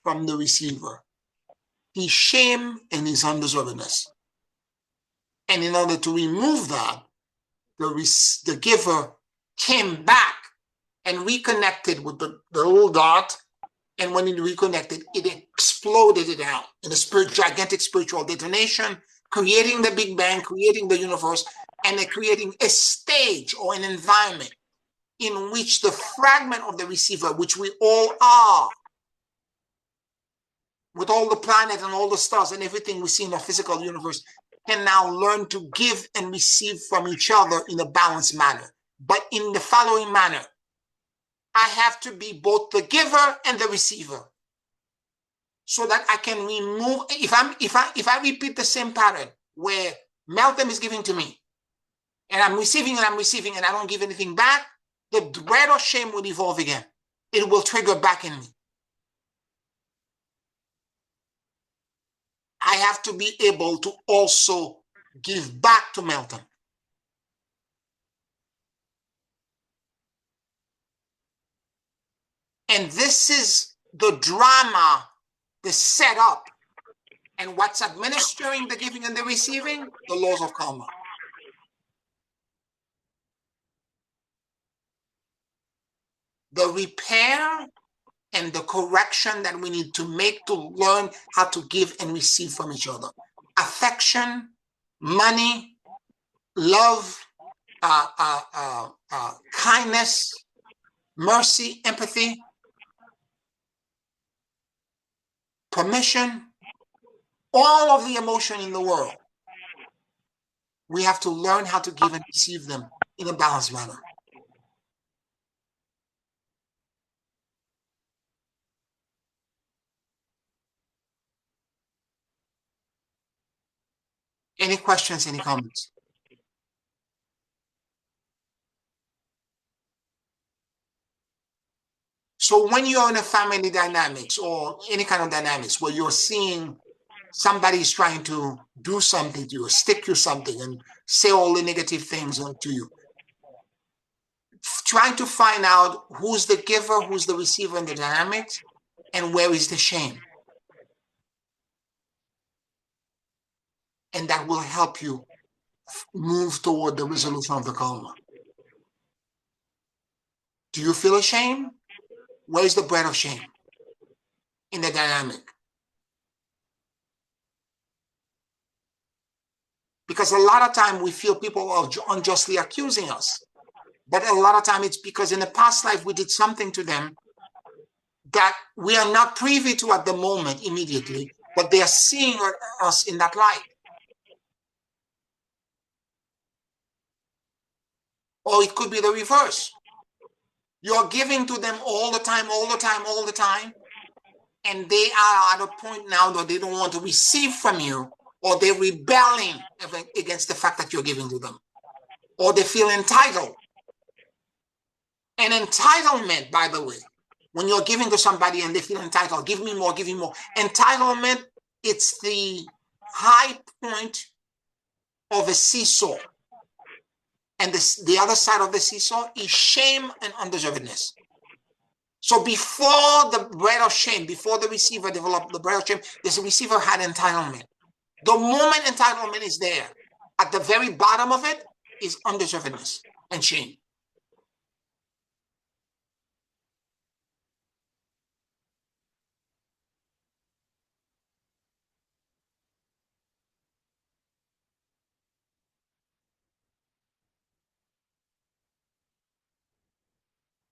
from the receiver: his shame and his undeservedness. And in order to remove that, the giver came back and reconnected with the little dot. And when it reconnected, it exploded it out in a gigantic spiritual detonation, creating the Big Bang, creating the universe, and creating a stage or an environment in which the fragment of the receiver, which we all are, with all the planets and all the stars and everything we see in the physical universe, can now learn to give and receive from each other in a balanced manner. But in the following manner: I have to be both the giver and the receiver, so that I can remove. If I repeat the same pattern where Malcolm is giving to me, and I'm receiving and I don't give anything back, the dread or shame will evolve again. It will trigger back in me. I have to be able to also give back to Malcolm. And this is the drama, the setup, and what's administering the giving and the receiving: the laws of karma. The repair and the correction that we need to make to learn how to give and receive from each other. Affection, money, love, kindness, mercy, empathy, permission, all of the emotion in the world. We have to learn how to give and receive them in a balanced manner. Any questions, any comments? So when you're in a family dynamics or any kind of dynamics where you're seeing somebody's trying to do something to you, or stick you something and say all the negative things to you, trying to find out who's the giver, who's the receiver in the dynamics, and where is the shame. And that will help you move toward the resolution of the karma. Do you feel ashamed? Where is the bread of shame in the dynamic? Because a lot of time we feel people are unjustly accusing us. But a lot of time it's because in the past life we did something to them that we are not privy to at the moment immediately, but they are seeing us in that light. Or it could be the reverse. You're giving to them all the time, and they are at a point now that they don't want to receive from you, or they're rebelling against the fact that you're giving to them, or they feel entitled. And entitlement, by the way, when you're giving to somebody and they feel entitled, give me more, give me more. Entitlement, it's the high point of a seesaw. And the other side of the seesaw is shame and undeservedness. So before the bread of shame, before the receiver developed the bread of shame, this receiver had entitlement. The moment entitlement is there, at the very bottom of it is undeservedness and shame.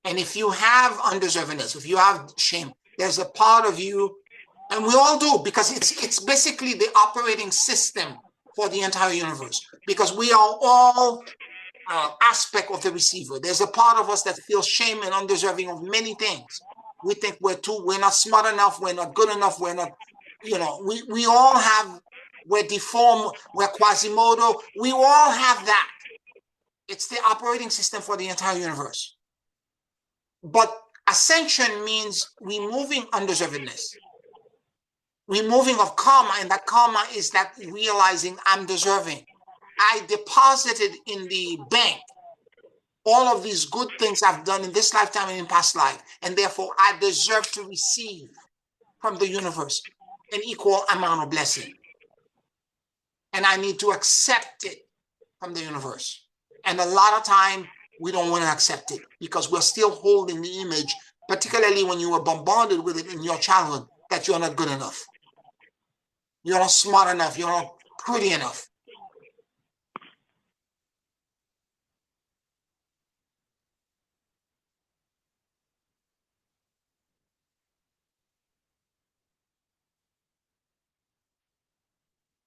And if you have undeservedness, if you have shame, there's a part of you, and we all do, because it's basically the operating system for the entire universe, because we are all aspect of the receiver. There's a part of us that feels shame and undeserving of many things. We think we're not smart enough, we're not good enough, we're not, we all have, we're deformed, we're Quasimodo, we all have that. It's the operating system for the entire universe. But ascension means removing undeservedness, removing of karma, and that karma is that realizing I'm deserving. I deposited in the bank all of these good things I've done in this lifetime and in past life, and therefore I deserve to receive from the universe an equal amount of blessing. And I need to accept it from the universe. And a lot of time we don't want to accept it because we're still holding the image, particularly when you were bombarded with it in your childhood, that you're not good enough. You're not smart enough. You're not pretty enough.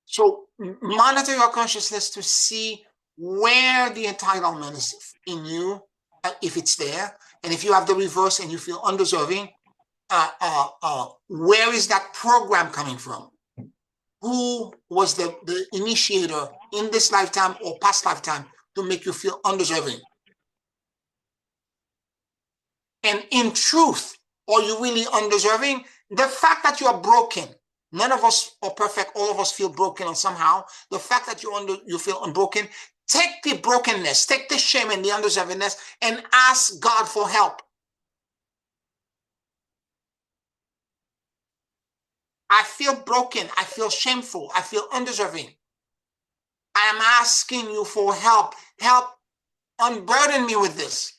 So monitor your consciousness to see where the entitlement is in you, if it's there. And if you have the reverse and you feel undeserving, where is that program coming from? Who was the initiator in this lifetime or past lifetime to make you feel undeserving? And in truth, are you really undeserving? The fact that you are broken, none of us are perfect, all of us feel broken somehow. The fact that you feel unbroken, take the brokenness, take the shame and the undeservingness and ask God for help. I feel broken, I feel shameful, I feel undeserving. I am asking you for help. Help unburden me with this.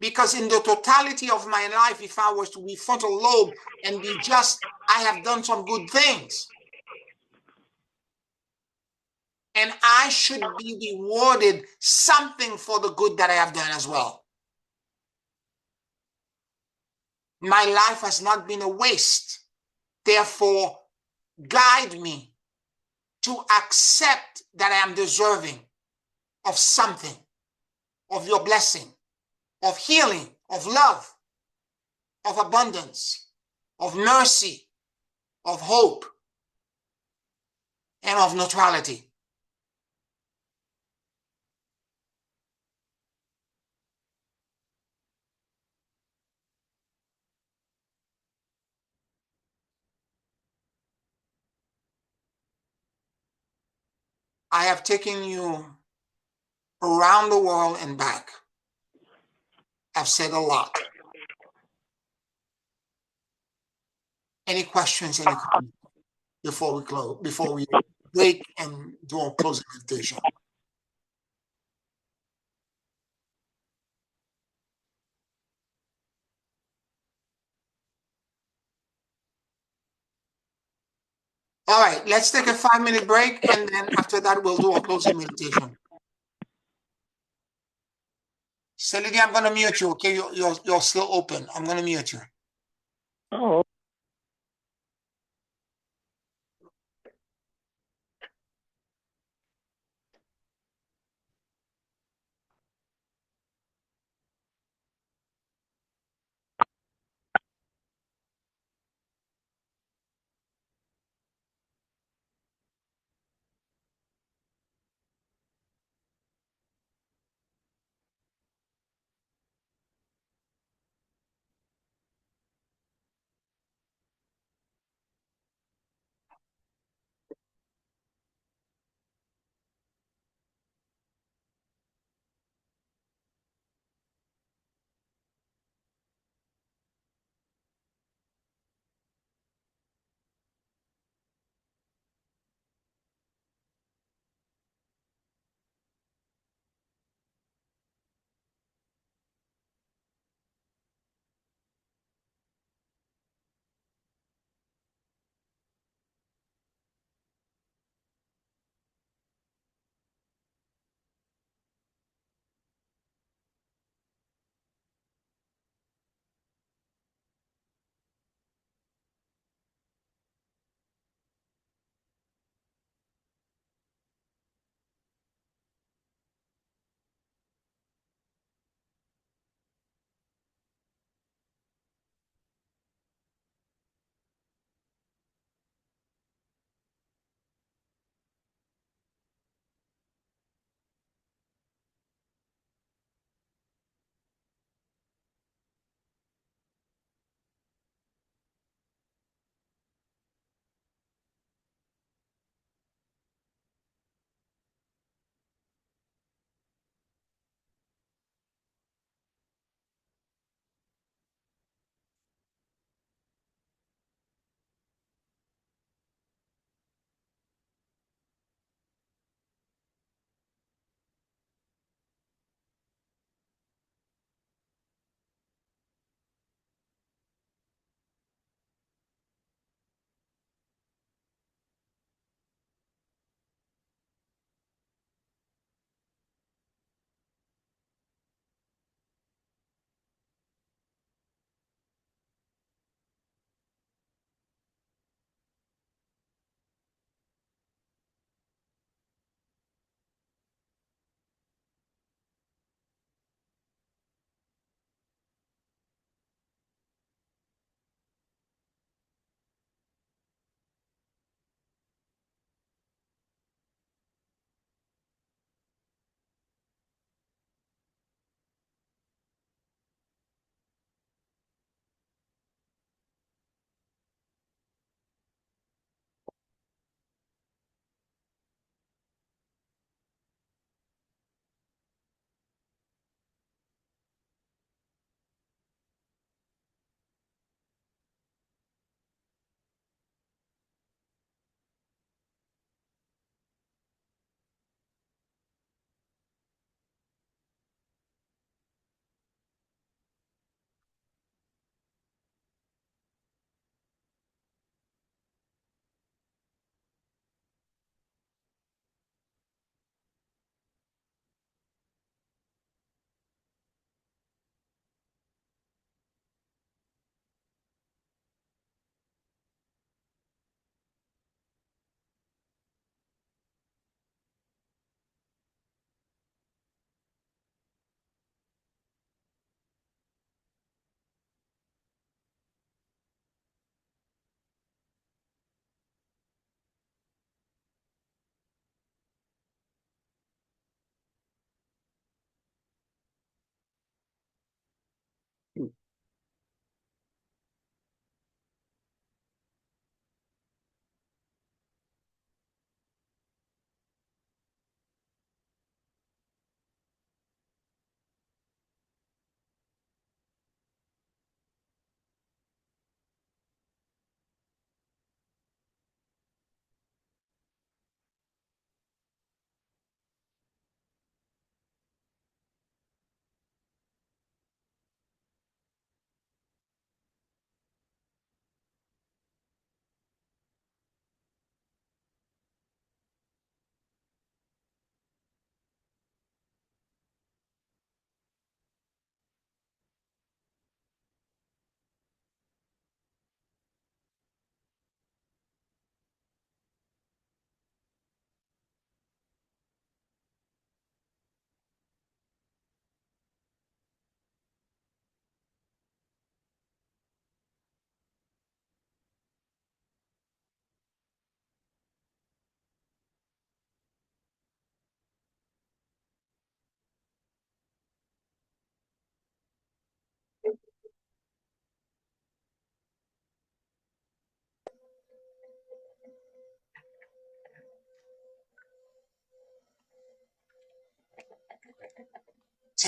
Because in the totality of my life, if I was to be frontal lobe and be just, I have done some good things. And I should be rewarded something for the good that I have done as well. My life has not been a waste. Therefore, guide me to accept that I am deserving of something, of your blessing, of healing, of love, of abundance, of mercy, of hope, and of neutrality. I have taken you around the world and back. I've said a lot. Any questions, any comments before we close, before we break and do a closing meditation? All right, let's take a 5-minute break, and then after that, we'll do a closing meditation. Celine, I'm going to mute you, okay? You're still open. I'm going to mute you. Oh.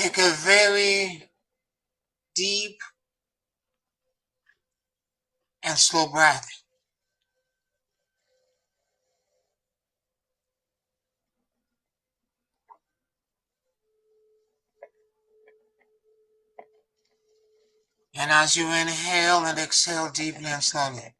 Take a very deep and slow breath. And as you inhale and exhale deeply and slowly,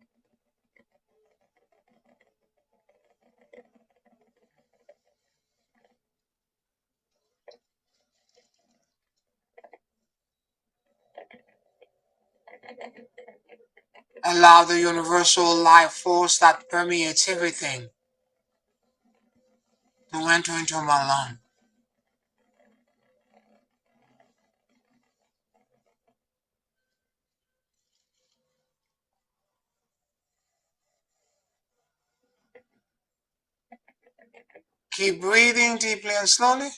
allow the universal life force that permeates everything to enter into my lung. Keep breathing deeply and slowly.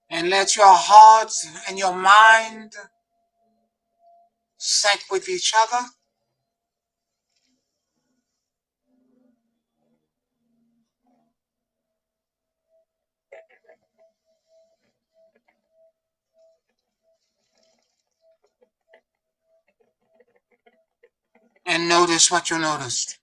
And let your heart and your mind sync with each other. And notice what you noticed.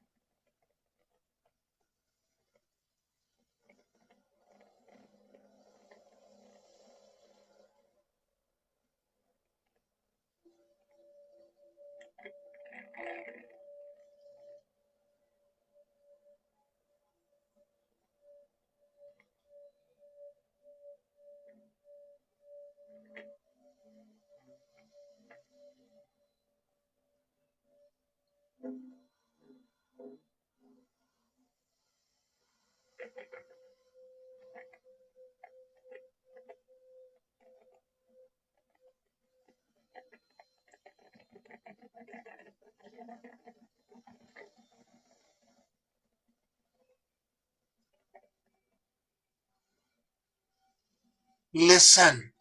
Listen.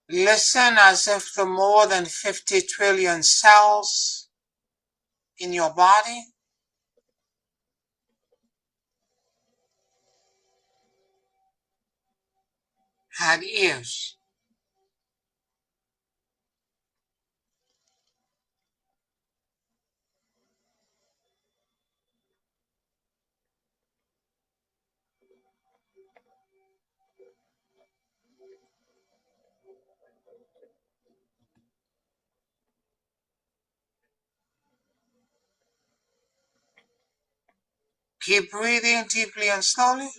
Listen as if the more than 50 trillion cells in your body had ears. Keep breathing deeply and slowly.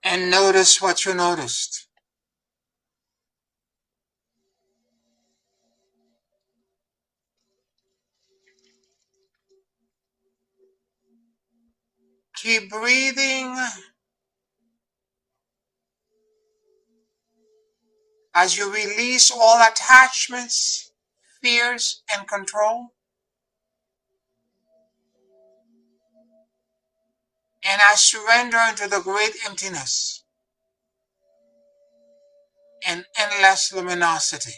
And notice what you noticed. Keep breathing as you release all attachments, fears, and control. And I surrender into the great emptiness and endless luminosity.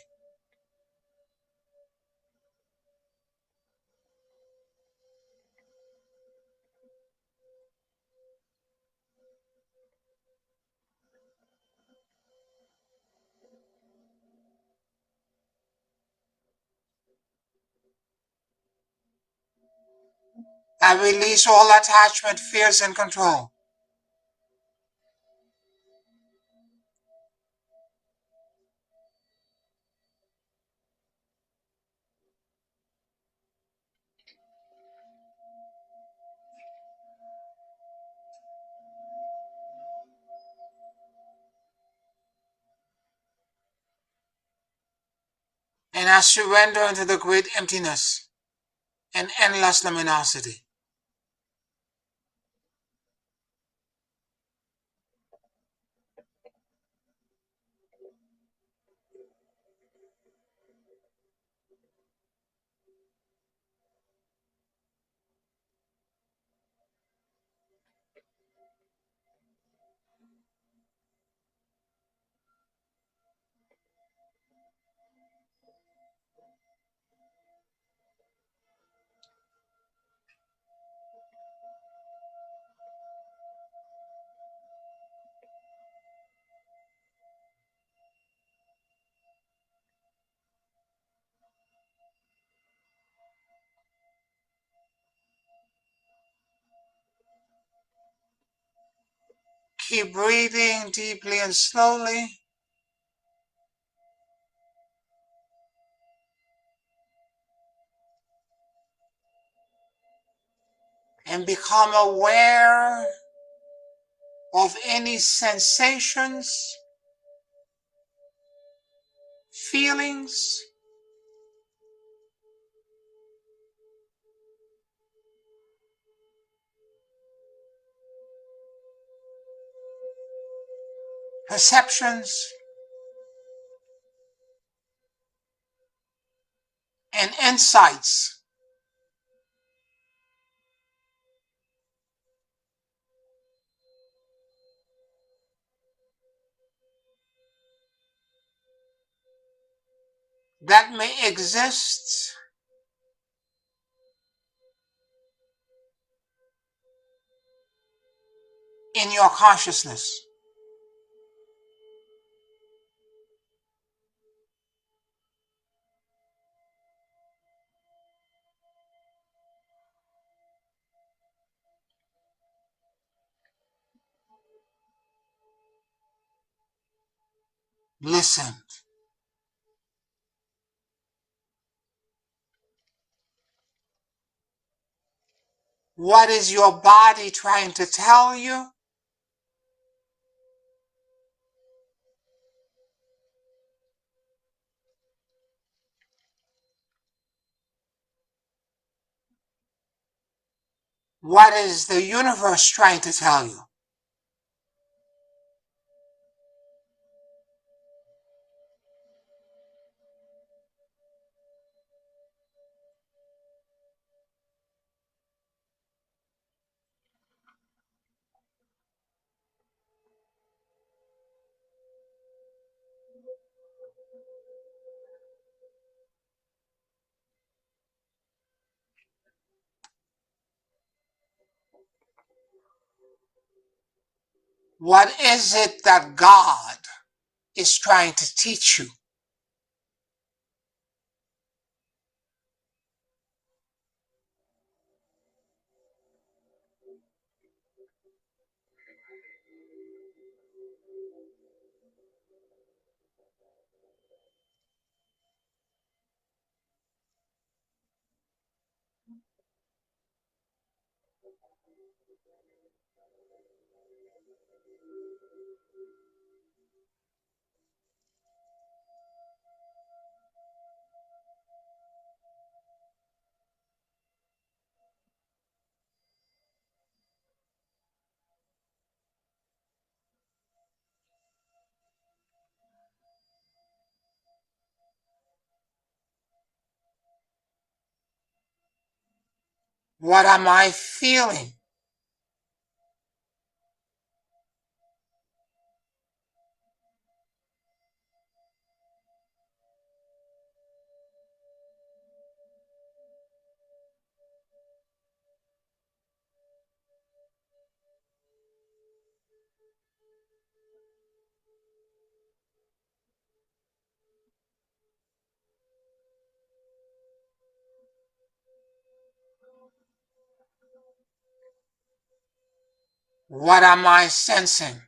I release all attachment, fears, and control. I surrender into the great emptiness and endless luminosity. Keep breathing deeply and slowly. And become aware of any sensations, feelings, perceptions, and insights that may exist in your consciousness. Listen. What is your body trying to tell you? What is the universe trying to tell you? What is it that God is trying to teach you? What am I feeling? What am I sensing?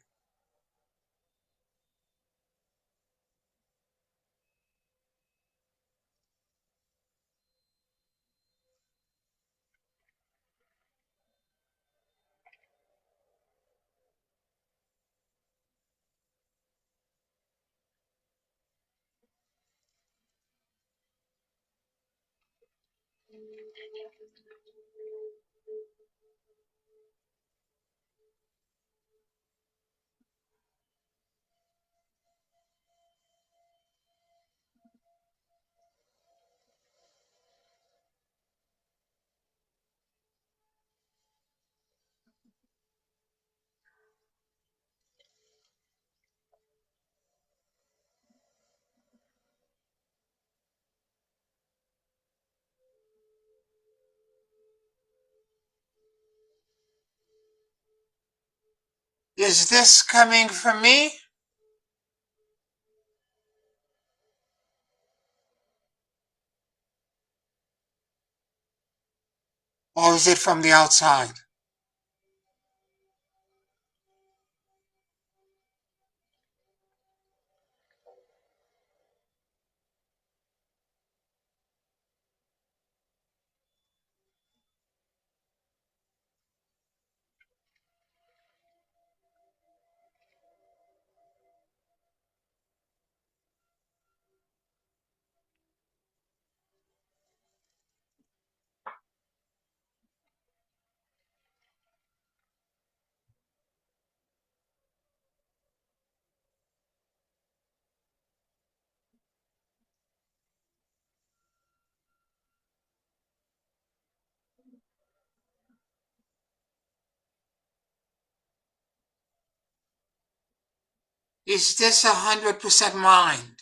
Is this coming from me? Or is it from the outside? Is this 100% mine?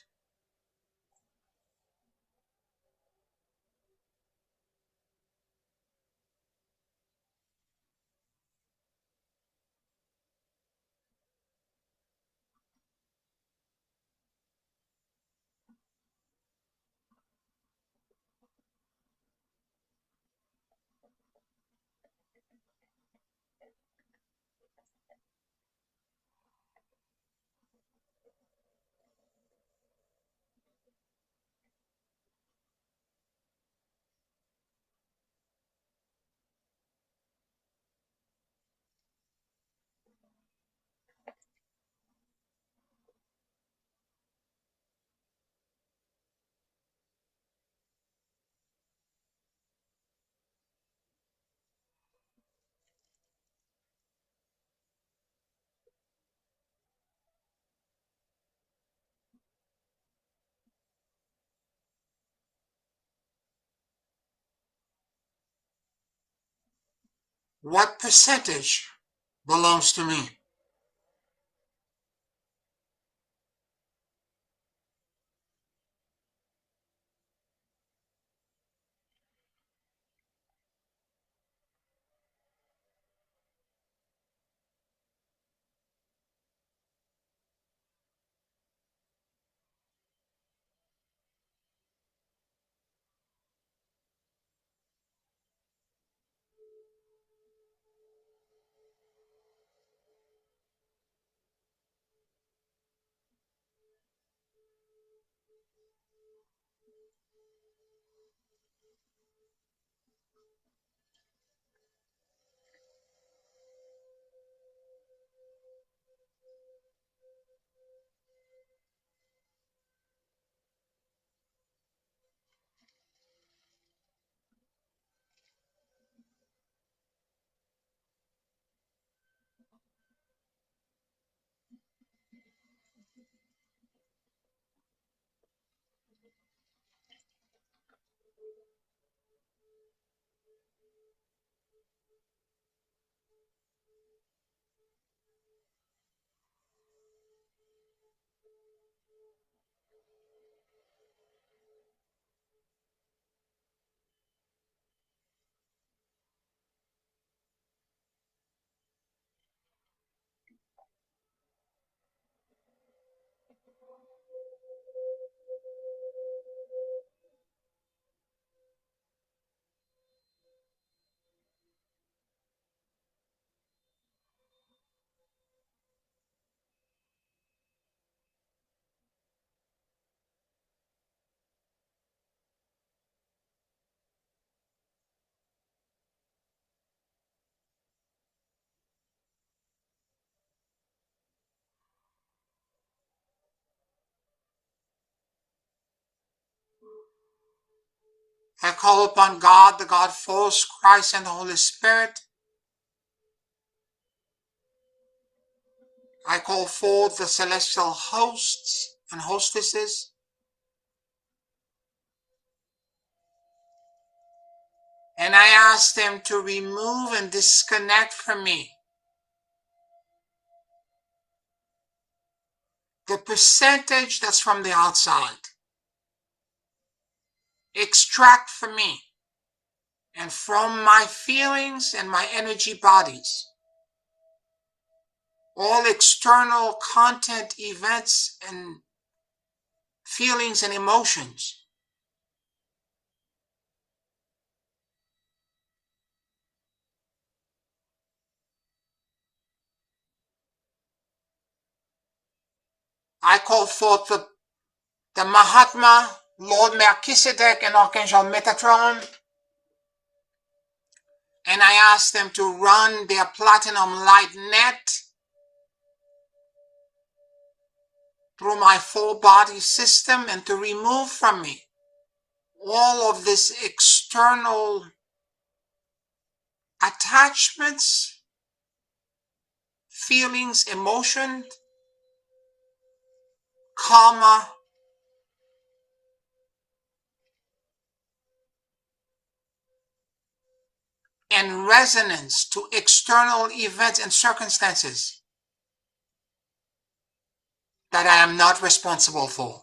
What percentage belongs to me? call upon God, the God force, Christ, and the Holy Spirit. I call forth the celestial hosts and hostesses. And I ask them to remove and disconnect from me the percentage that's from the outside. Extract from me and from my feelings and my energy bodies all external content, events, and feelings and emotions. I call forth the Mahatma, Lord Melchizedek, and Archangel Metatron, and I ask them to run their platinum light net through my full body system and to remove from me all of this external attachments, feelings, emotion, karma, and resonance to external events and circumstances that I am not responsible for.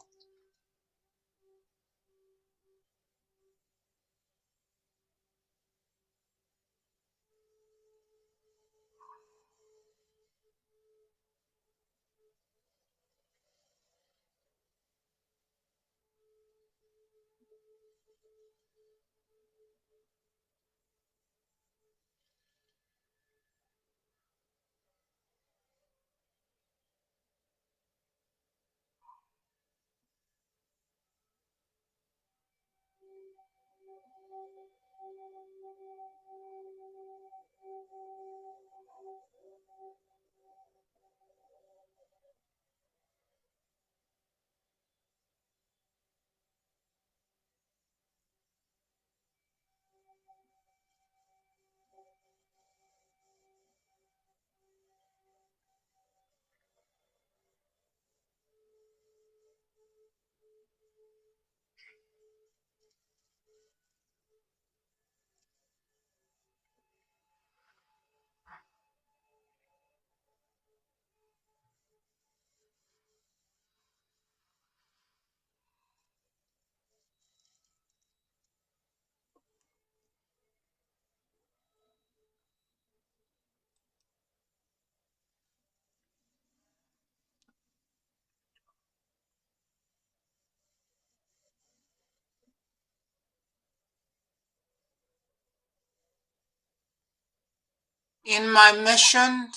In my mission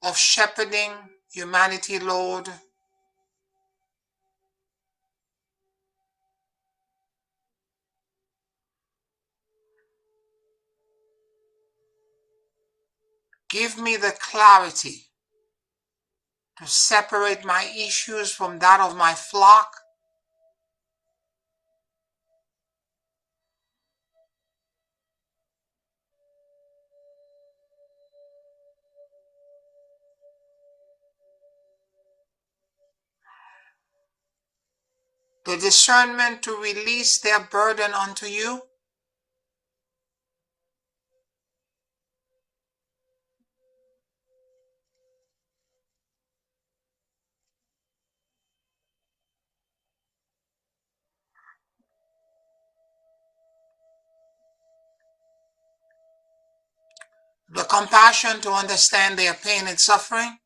of shepherding humanity, Lord, give me the clarity to separate my issues from that of my flock, the discernment to release their burden unto you, the compassion to understand their pain and suffering,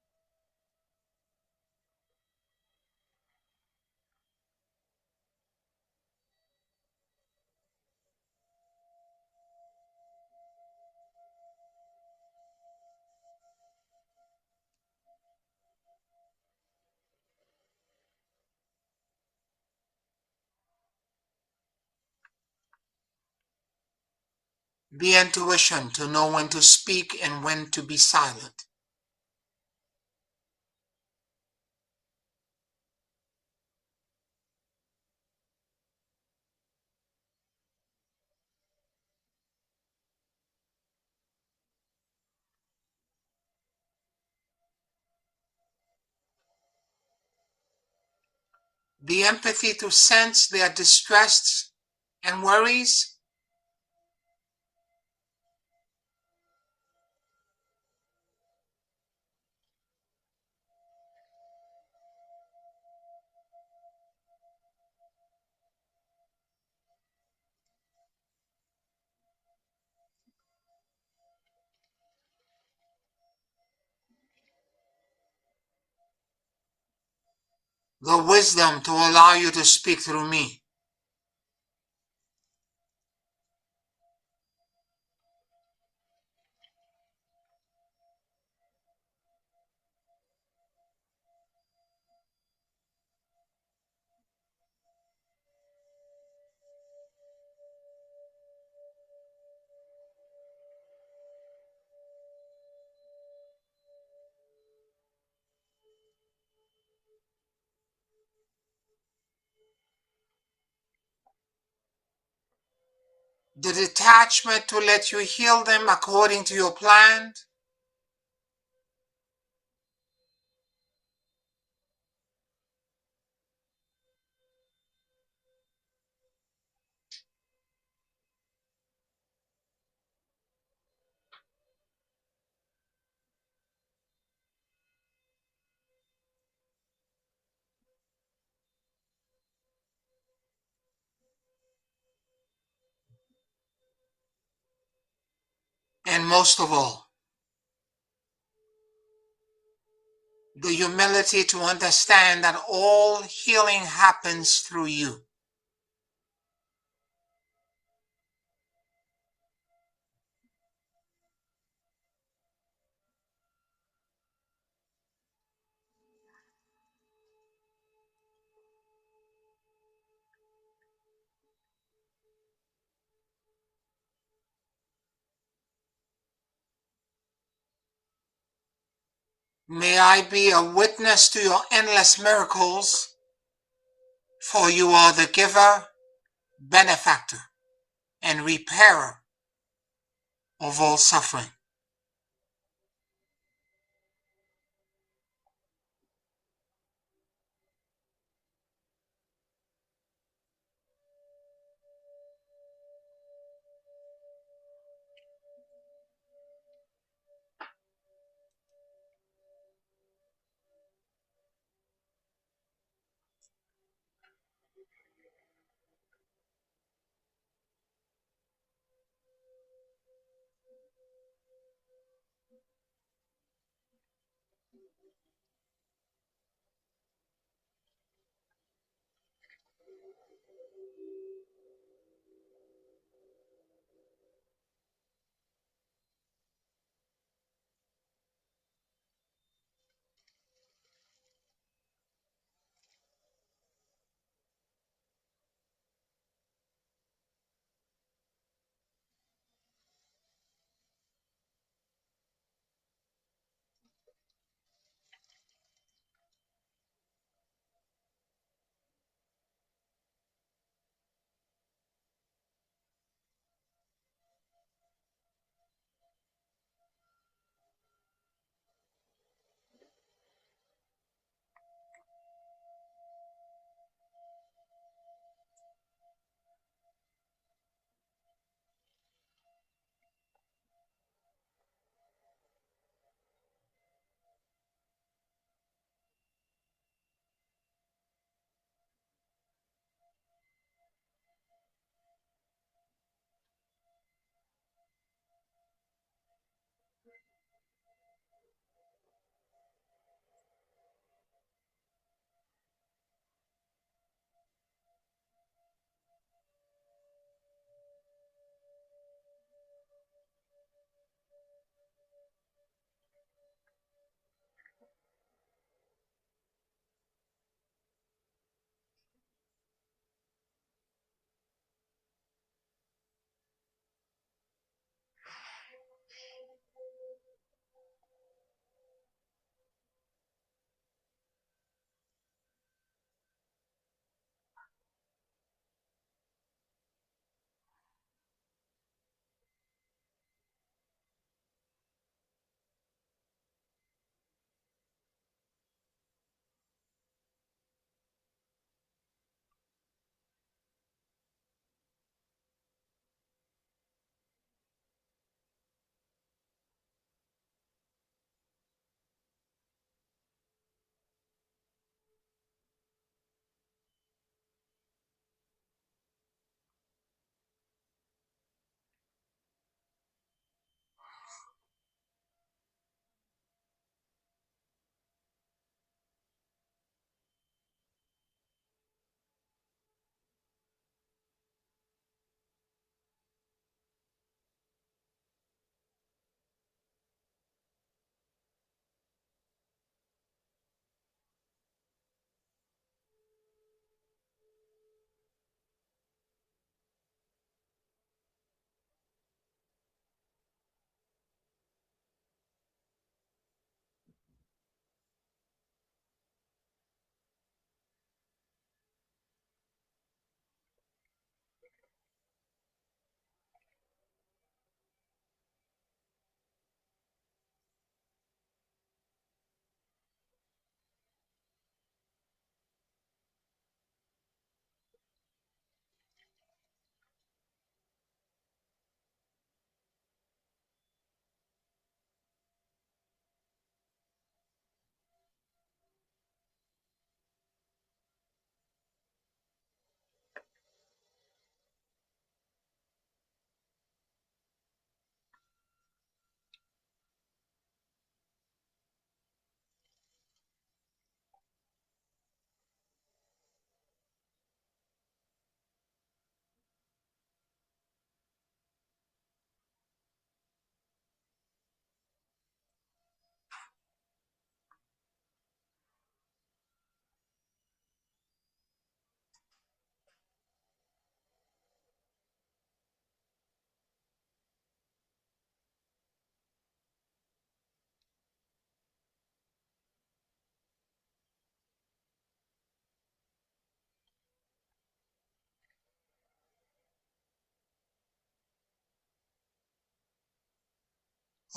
the intuition to know when to speak and when to be silent. the empathy to sense their distress and worries, the wisdom to allow you to speak through me. The detachment to let you heal them according to your plan. And most of all, the humility to understand that all healing happens through you. May I be a witness to your endless miracles, for you are the giver, benefactor, and repairer of all suffering.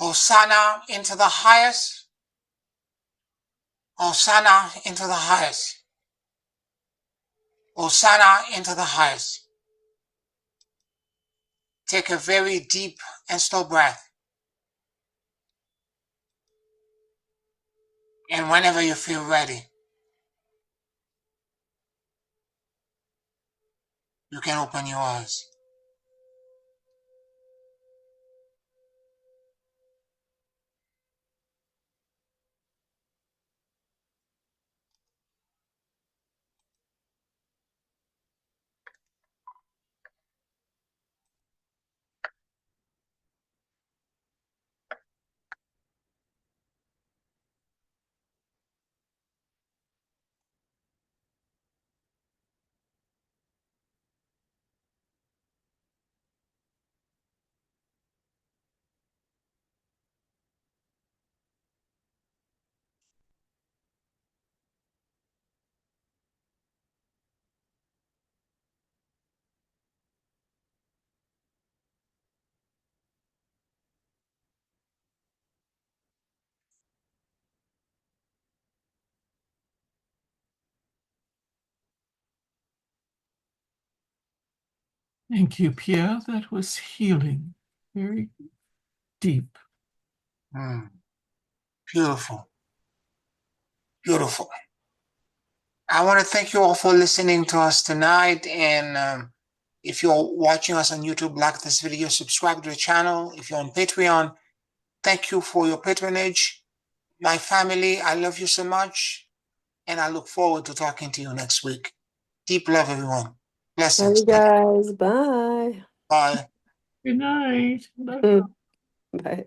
Hosanna into the highest. Hosanna into the highest. Hosanna into the highest. Take a very deep and slow breath. And whenever you feel ready, you can open your eyes. Thank you, Pierre. That was healing. Very deep. Beautiful. Beautiful. I want to thank you all for listening to us tonight. And if you're watching us on YouTube, like this video, subscribe to the channel. If you're on Patreon, thank you for your patronage. My family, I love you so much. And I look forward to talking to you next week. Deep love, everyone. Love Blessings. you guys. Bye. Bye. Good night. Love Bye.